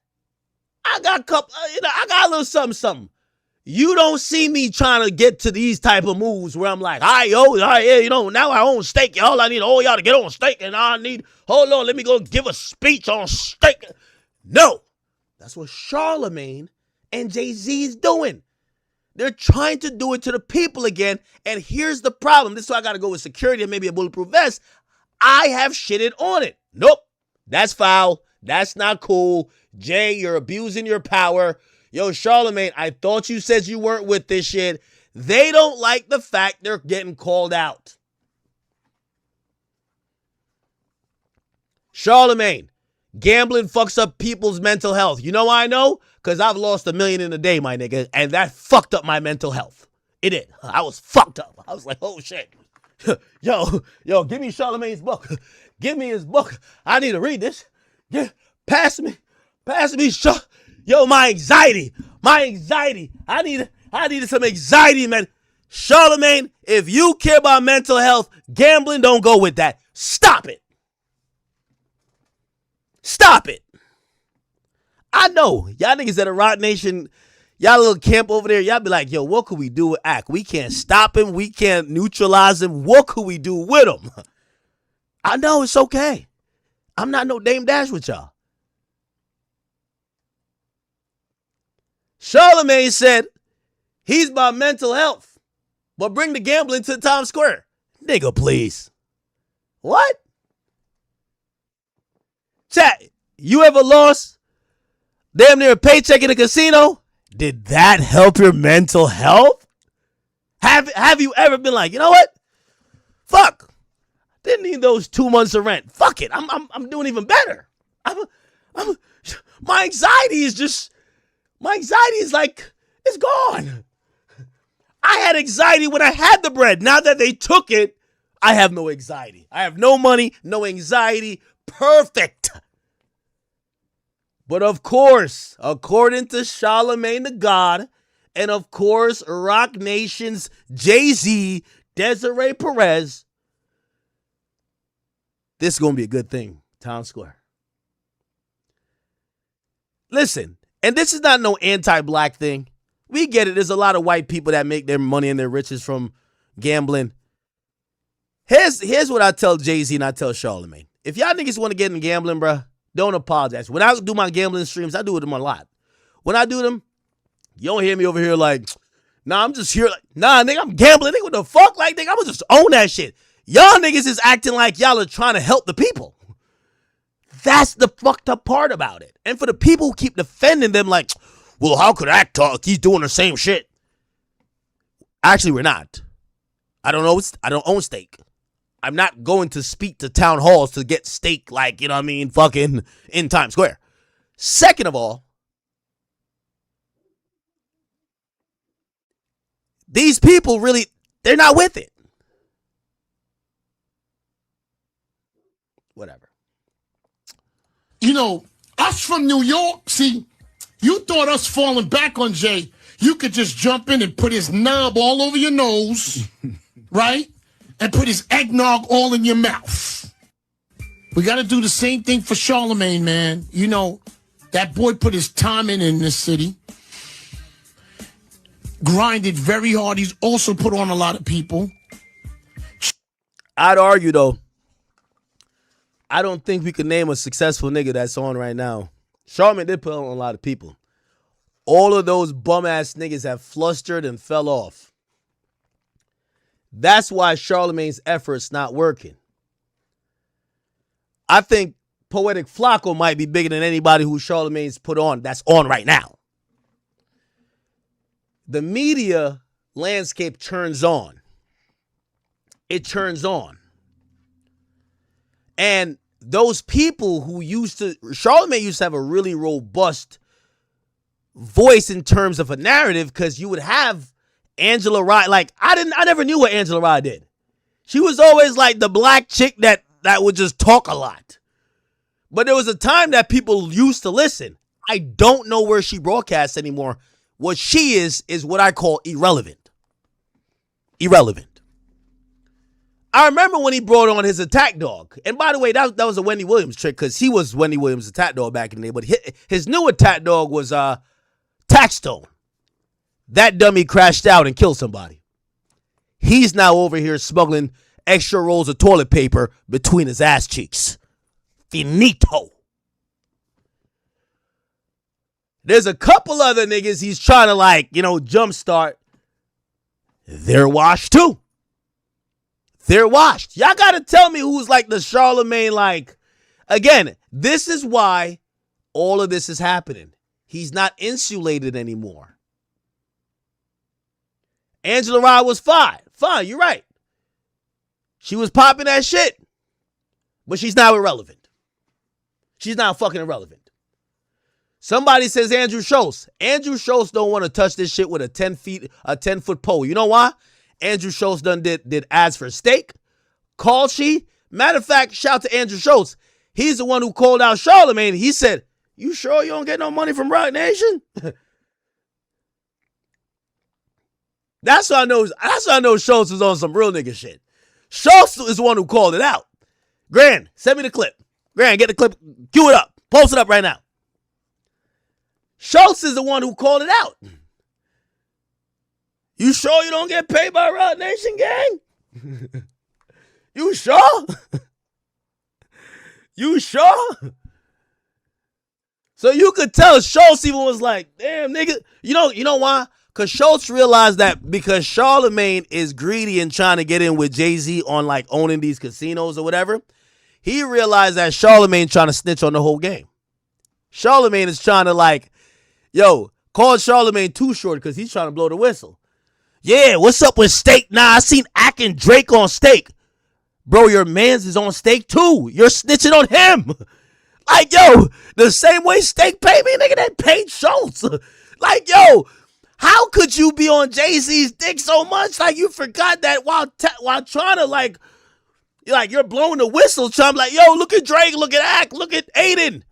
I got a little something. You don't see me trying to get to these type of moves where I'm like, now I own steak. All I need all y'all to get on steak, and hold on, let me go give a speech on steak. No. That's what Charlamagne and Jay-Z is doing. They're trying to do it to the people again, and here's the problem. This is why I got to go with security and maybe a bulletproof vest. I have shitted on it. Nope. That's foul. That's not cool. Jay, you're abusing your power. Yo, Charlamagne, I thought you said you weren't with this shit. They don't like the fact they're getting called out. Charlamagne, gambling fucks up people's mental health. You know why I know? Because I've lost $1 million in a day, my nigga, and that fucked up my mental health. It did. I was fucked up. I was like, oh, shit. Yo, give me Charlamagne's book. Give me his book. I need to read this. Pass me. Yo, my anxiety. I needed some anxiety, man. Charlamagne, if you care about mental health, gambling don't go with that. Stop it. I know. Y'all niggas at a Rock Nation, y'all little camp over there, y'all be like, yo, what could we do with Act? We can't stop him. We can't neutralize him. What could we do with him? I know it's okay. I'm not no Dame Dash with y'all. Charlamagne said he's about mental health, but bring the gambling to Times Square. Nigga, please. What? Chat, you ever lost damn near a paycheck in a casino? Did that help your mental health? Have you ever been like, you know what? Fuck. Didn't need those 2 months of rent. Fuck it. I'm doing even better. My anxiety is like, it's gone. I had anxiety when I had the bread. Now that they took it, I have no anxiety. I have no money, no anxiety. Perfect. But of course, according to Charlamagne the God, and of course, Rock Nation's Jay-Z, Desiree Perez, this is going to be a good thing, Times Square. Listen, and this is not no anti-black thing. We get it. There's a lot of white people that make their money and their riches from gambling. Here's what I tell Jay-Z and I tell Charlamagne. If y'all niggas want to get in gambling, bruh, don't apologize. When I do my gambling streams, I do them a lot. When I do them, you don't hear me over here like, nah, I'm just here like, nah, nigga, I'm gambling. Nigga, what the fuck? Like, nigga, I'm gonna just own that shit. Y'all niggas is acting like y'all are trying to help the people. That's the fucked up part about it. And for the people who keep defending them like, well, how could Act talk? He's doing the same shit. Actually, we're not. I don't own steak. I'm not going to speak to town halls to get steak like, you know what I mean, fucking in Times Square. Second of all, these people really, they're not with it. Whatever. You know, us from New York, see, you thought us falling back on Jay, you could just jump in and put his knob all over your nose, right? And put his eggnog all in your mouth. We got to do the same thing for Charlamagne, man. You know, that boy put his time in this city. Grinded very hard. He's also put on a lot of people. I'd argue, though, I don't think we could name a successful nigga that's on right now. Charlamagne did put on a lot of people. All of those bum-ass niggas have flustered and fell off. That's why Charlamagne's effort's not working. I think Poetic Flacco might be bigger than anybody who Charlamagne's put on that's on right now. The media landscape turns on. It turns on. And those people who Charlamagne used to have a really robust voice in terms of a narrative because you would have Angela Rye. Like, I never knew what Angela Rye did. She was always like the black chick that would just talk a lot. But there was a time that people used to listen. I don't know where she broadcasts anymore. What she is what I call irrelevant. Irrelevant. I remember when he brought on his attack dog. And by the way, that was a Wendy Williams trick because he was Wendy Williams' attack dog back in the day. But his new attack dog was Taxstone. That dummy crashed out and killed somebody. He's now over here smuggling extra rolls of toilet paper between his ass cheeks. Finito. There's a couple other niggas he's trying to jumpstart. They're washed too. They're washed. Y'all got to tell me who's like the Charlamagne again, this is why all of this is happening. He's not insulated anymore. Angela Rye was fine. Fine, you're right. She was popping that shit. But she's now irrelevant. She's now fucking irrelevant. Somebody says Andrew Schultz. Andrew Schultz don't want to touch this shit with a 10-foot pole. You know why? Andrew Schultz did ads for steak. Called she. Matter of fact, shout to Andrew Schultz. He's the one who called out Charlamagne. He said, you sure you don't get no money from Rock Nation? That's why I know Schultz was on some real nigga shit. Schultz is the one who called it out. Grand, send me the clip. Grand, get the clip. Cue it up. Post it up right now. Schultz is the one who called it out. You sure you don't get paid by Rock Nation, gang? You sure? You sure? So you could tell Schultz even was like, damn, nigga. You know why? Because Schultz realized that because Charlamagne is greedy and trying to get in with Jay-Z on like owning these casinos or whatever, he realized that Charlamagne trying to snitch on the whole game. Charlamagne is trying to like, yo, call Charlamagne too short because he's trying to blow the whistle. Yeah, what's up with Steak? Nah, I seen Ack and Drake on Steak. Bro, your mans is on Steak too. You're snitching on him. Like, yo, the same way Steak paid me, nigga, that paid Schultz. Like, yo, how could you be on Jay-Z's dick so much? Like, you forgot that while trying to, like, you're blowing the whistle. Trying like, yo, look at Drake, look at Ack, look at Aiden.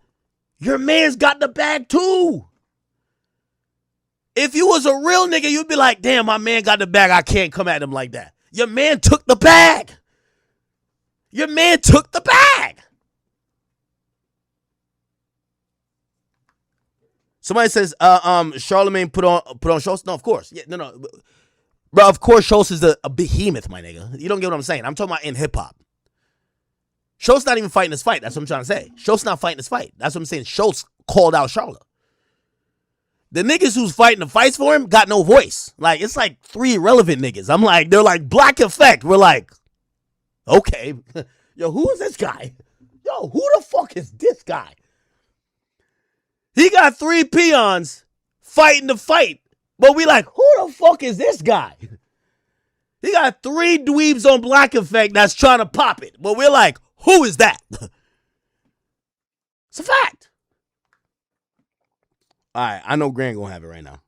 Your man's got the bag, too. If you was a real nigga, you'd be like, damn, my man got the bag. I can't come at him like that. Your man took the bag. Your man took the bag. Somebody says, Charlamagne put on Schultz. No, of course. Yeah, no. Bro, of course Schultz is a behemoth, my nigga. You don't get what I'm saying. I'm talking about in hip-hop. Schultz not even fighting this fight. That's what I'm trying to say. Schultz not fighting this fight. That's what I'm saying. Schultz called out Charlotte. The niggas who's fighting the fights for him got no voice. Like, it's like 3 irrelevant niggas. I'm like, they're like Black Effect. We're like, okay. Yo, who is this guy? Yo, who the fuck is this guy? He got 3 peons fighting the fight. But we like, who the fuck is this guy? He got 3 dweebs on Black Effect that's trying to pop it. But we're like, who is that? It's a fact. All right, I know Grant gonna have it right now.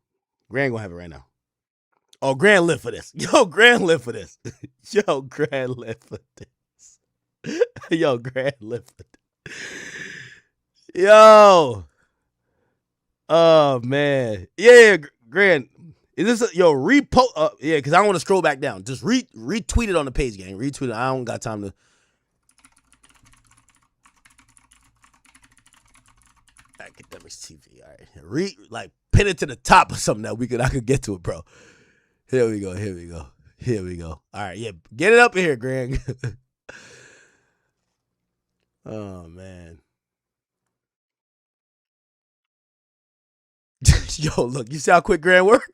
Oh, Grant live for this. Yo, Grant live for this. Yo, Grant live for this. Yo. Oh, man. Yeah, Grant. Is this repost? Yeah, because I don't want to scroll back down. Just retweet it on the page, gang. Retweet it. I don't got time to. Akademiks TV. All right. Pin it to the top or something that I could get to it, bro. Here we go. All right, yeah. Get it up in here, Greg. Oh, man. Yo, look, you see how quick Grant work?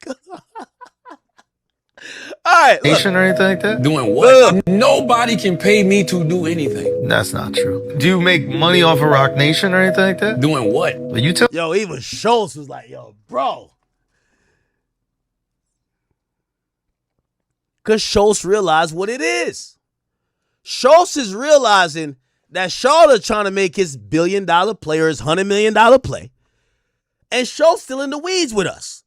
All right, Nation or anything like that? Doing what? Nobody can pay me to do anything. That's not true. Do you make money off of Rock Nation or anything like that? Doing what? Well, you tell. Yo, even Schultz was like, yo, bro. Because Schultz realized what it is. Schultz is realizing that Charlotte trying to make his $1 billion play or his $100 million play. And Schultz still in the weeds with us.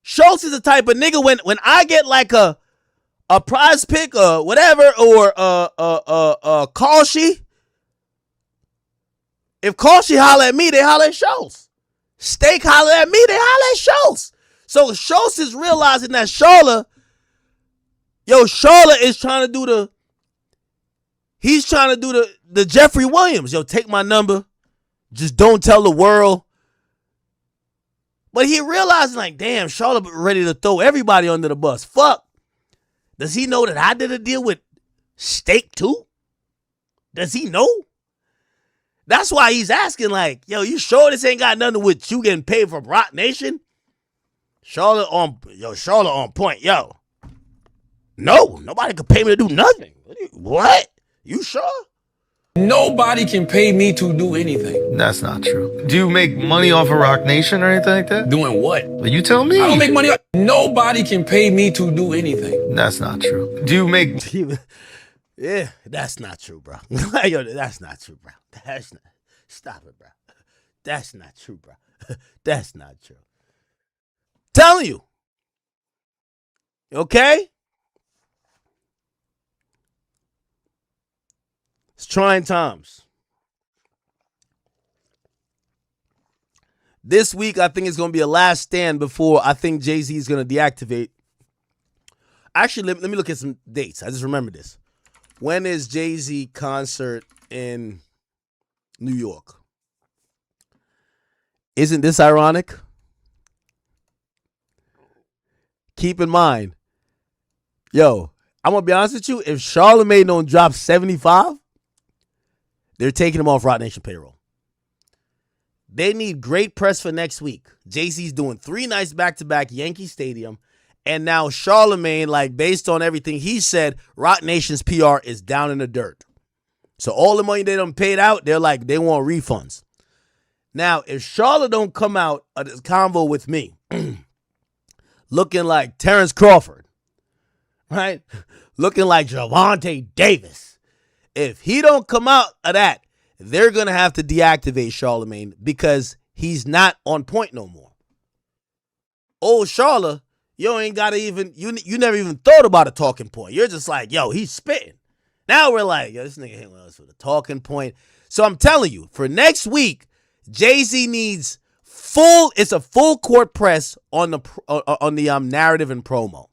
Schultz is the type of nigga when I get like a prize pick or whatever or Kalshi. If Kalshi holler at me, they holler at Schultz. Steak holler at me, they holler at Schultz. So Schultz is realizing that Charlotte is trying to do the Jeffrey Williams. Yo, take my number. Just don't tell the world. But he realized, like, damn, Charlotte ready to throw everybody under the bus. Fuck. Does he know that I did a deal with Steak too? Does he know? That's why he's asking, like, yo, you sure this ain't got nothing with you getting paid from Rock Nation? Charlotte on point. Yo. No, nobody could pay me to do nothing. What? You sure? Nobody can pay me to do anything. That's not true. Do you make money off of Rock Nation or anything like that? Doing what? Well, you tell me. I don't make money. Nobody can pay me to do anything. That's not true. Do you make... Yeah, that's not true, bro. Yo, that's not true, bro. Stop it, bro. That's not true, bro. That's not true. Telling you. Okay? It's trying times. This week, I think it's going to be a last stand before I think Jay-Z is going to deactivate. Actually, let me look at some dates. I just remember this. When is Jay-Z concert in New York? Isn't this ironic? Keep in mind, yo, I'm going to be honest with you. If Charlamagne don't drop 75, They're taking him off Roc Nation payroll. They need great press for next week. Jay-Z's doing 3 nights back-to-back Yankee Stadium. And now Charlamagne, like based on everything he said, Roc Nation's PR is down in the dirt. So all the money they done paid out, they're like, they want refunds. Now, if Charlotte don't come out of this convo with me, looking like Terrence Crawford, right? Looking like Javonte Davis. If he don't come out of that, they're going to have to deactivate Charlamagne because he's not on point no more. Old Charlotte, you ain't got to even, you never even thought about a talking point. You're just like, yo, he's spitting. Now we're like, yo, this nigga hit us with a talking point. So I'm telling you, for next week, Jay-Z needs it's a full court press on the narrative and promo.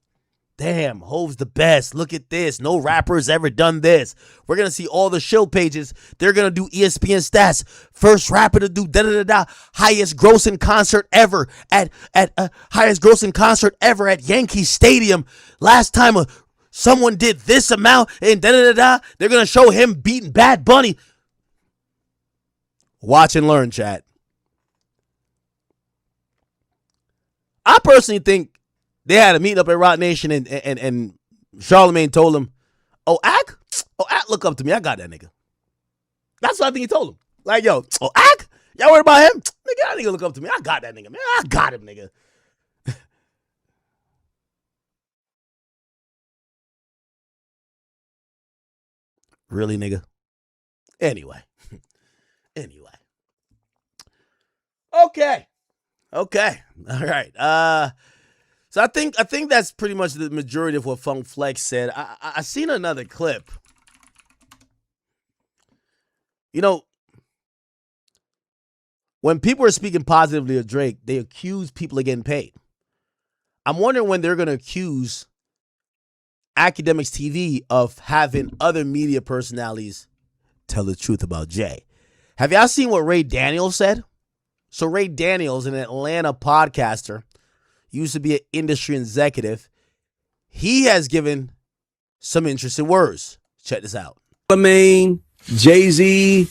Damn, Hove's the best. Look at this. No rapper's ever done this. We're going to see all the show pages. They're going to do ESPN stats. First rapper to do da-da-da-da. Highest grossing concert ever at Yankee Stadium. Last time someone did this amount and da-da-da-da. They're going to show him beating Bad Bunny. Watch and learn, chat. I personally think they had a meeting up at Roc Nation and Charlamagne told him, Ak, look up to me. I got that nigga. That's what I think he told him. Like, yo, Ak, y'all worried about him? Nigga, that nigga look up to me. I got that nigga, man. I got him, nigga. Really, nigga? Anyway. Okay. All right. So I think that's pretty much the majority of what Funk Flex said. I seen another clip. You know, when people are speaking positively of Drake, they accuse people of getting paid. I'm wondering when they're going to accuse Akademiks TV of having other media personalities tell the truth about Jay. Have y'all seen what Ray Daniels said? So Ray Daniels, an Atlanta podcaster, used to be an industry executive. He has given some interesting words. Check this out. Charlamagne, Jay-Z,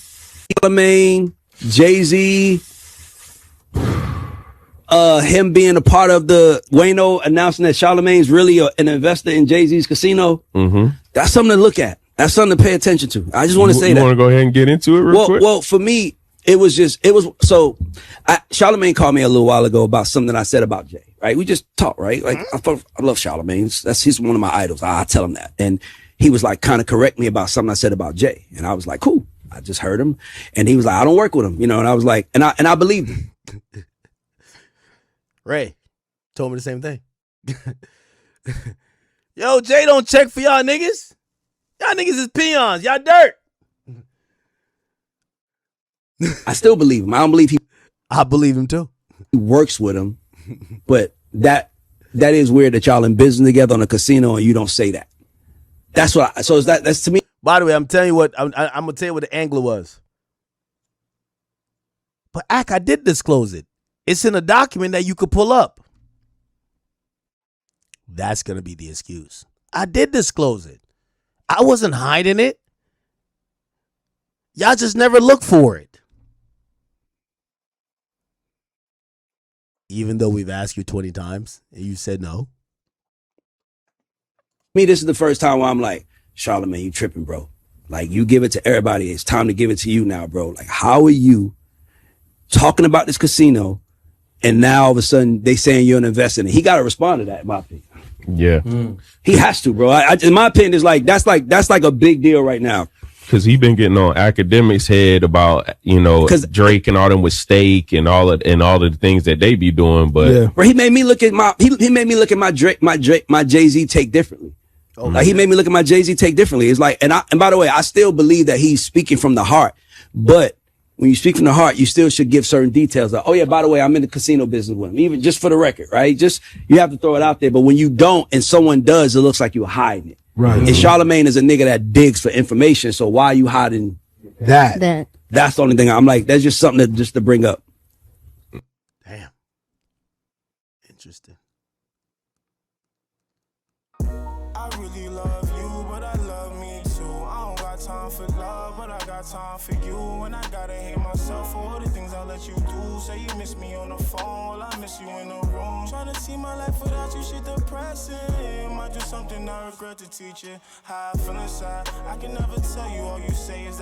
him being a part of the Wayno announcing that Charlamagne's really an investor in Jay-Z's casino. Mm-hmm. That's something to look at. That's something to pay attention to. I just want to say that. You want to go ahead and get into it real quick? Well, for me, Charlamagne called me a little while ago about something I said about Jay, right? We just talked, right? Like, I love Charlamagne. He's one of my idols. I tell him that. And he was like, kind of correct me about something I said about Jay. And I was like, cool. I just heard him. And he was like, I don't work with him, and I was like, and I believed him. Ray told me the same thing. Yo, Jay don't check for y'all niggas. Y'all niggas is peons. Y'all dirt. I still believe him. I don't believe I believe him too. He works with him, but that is weird that y'all in business together on a casino and you don't say that. That's to me. By the way, I'm telling you what, I'm gonna tell you what the angle was. But I did disclose it. It's in a document that you could pull up. That's gonna be the excuse. I did disclose it. I wasn't hiding it. Y'all just never look for it. Even though we've asked you 20 times and you said no. Me, this is the first time where I'm like, Charlamagne, you tripping, bro. Like, you give it to everybody. It's time to give it to you now, bro. Like, how are you talking about this casino and now all of a sudden they saying you're an investor in it? He got to respond to that, in my opinion. Yeah. He has to, bro. In my opinion, it's like, that's like a big deal right now. Cause he been getting on Akademiks' head about, Drake and all them with Steak and all of the things that they be doing. But yeah. Bro, he made me look at my Jay-Z take differently. Okay. Like, he made me look at my Jay-Z take differently. It's like, and by the way, I still believe that he's speaking from the heart, but when you speak from the heart, you still should give certain details. Like, oh yeah, by the way, I'm in the casino business with him, even just for the record, right? Just, you have to throw it out there. But when you don't and someone does, it looks like you're hiding it. Right. And Charlamagne is a nigga that digs for information. So why are you hiding that? That's the only thing I'm like, that's just something to bring up. Damn. Interesting. I really love you, but I love me too. I don't got time for love, but but I got time for you. And I gotta hate myself for all the things I let you do. Say you miss me on the phone, well I miss you in the room. Trying to see my life without you, shit depressing. Might do something I regret to teach you. How I feel inside, I can never tell you. All you say is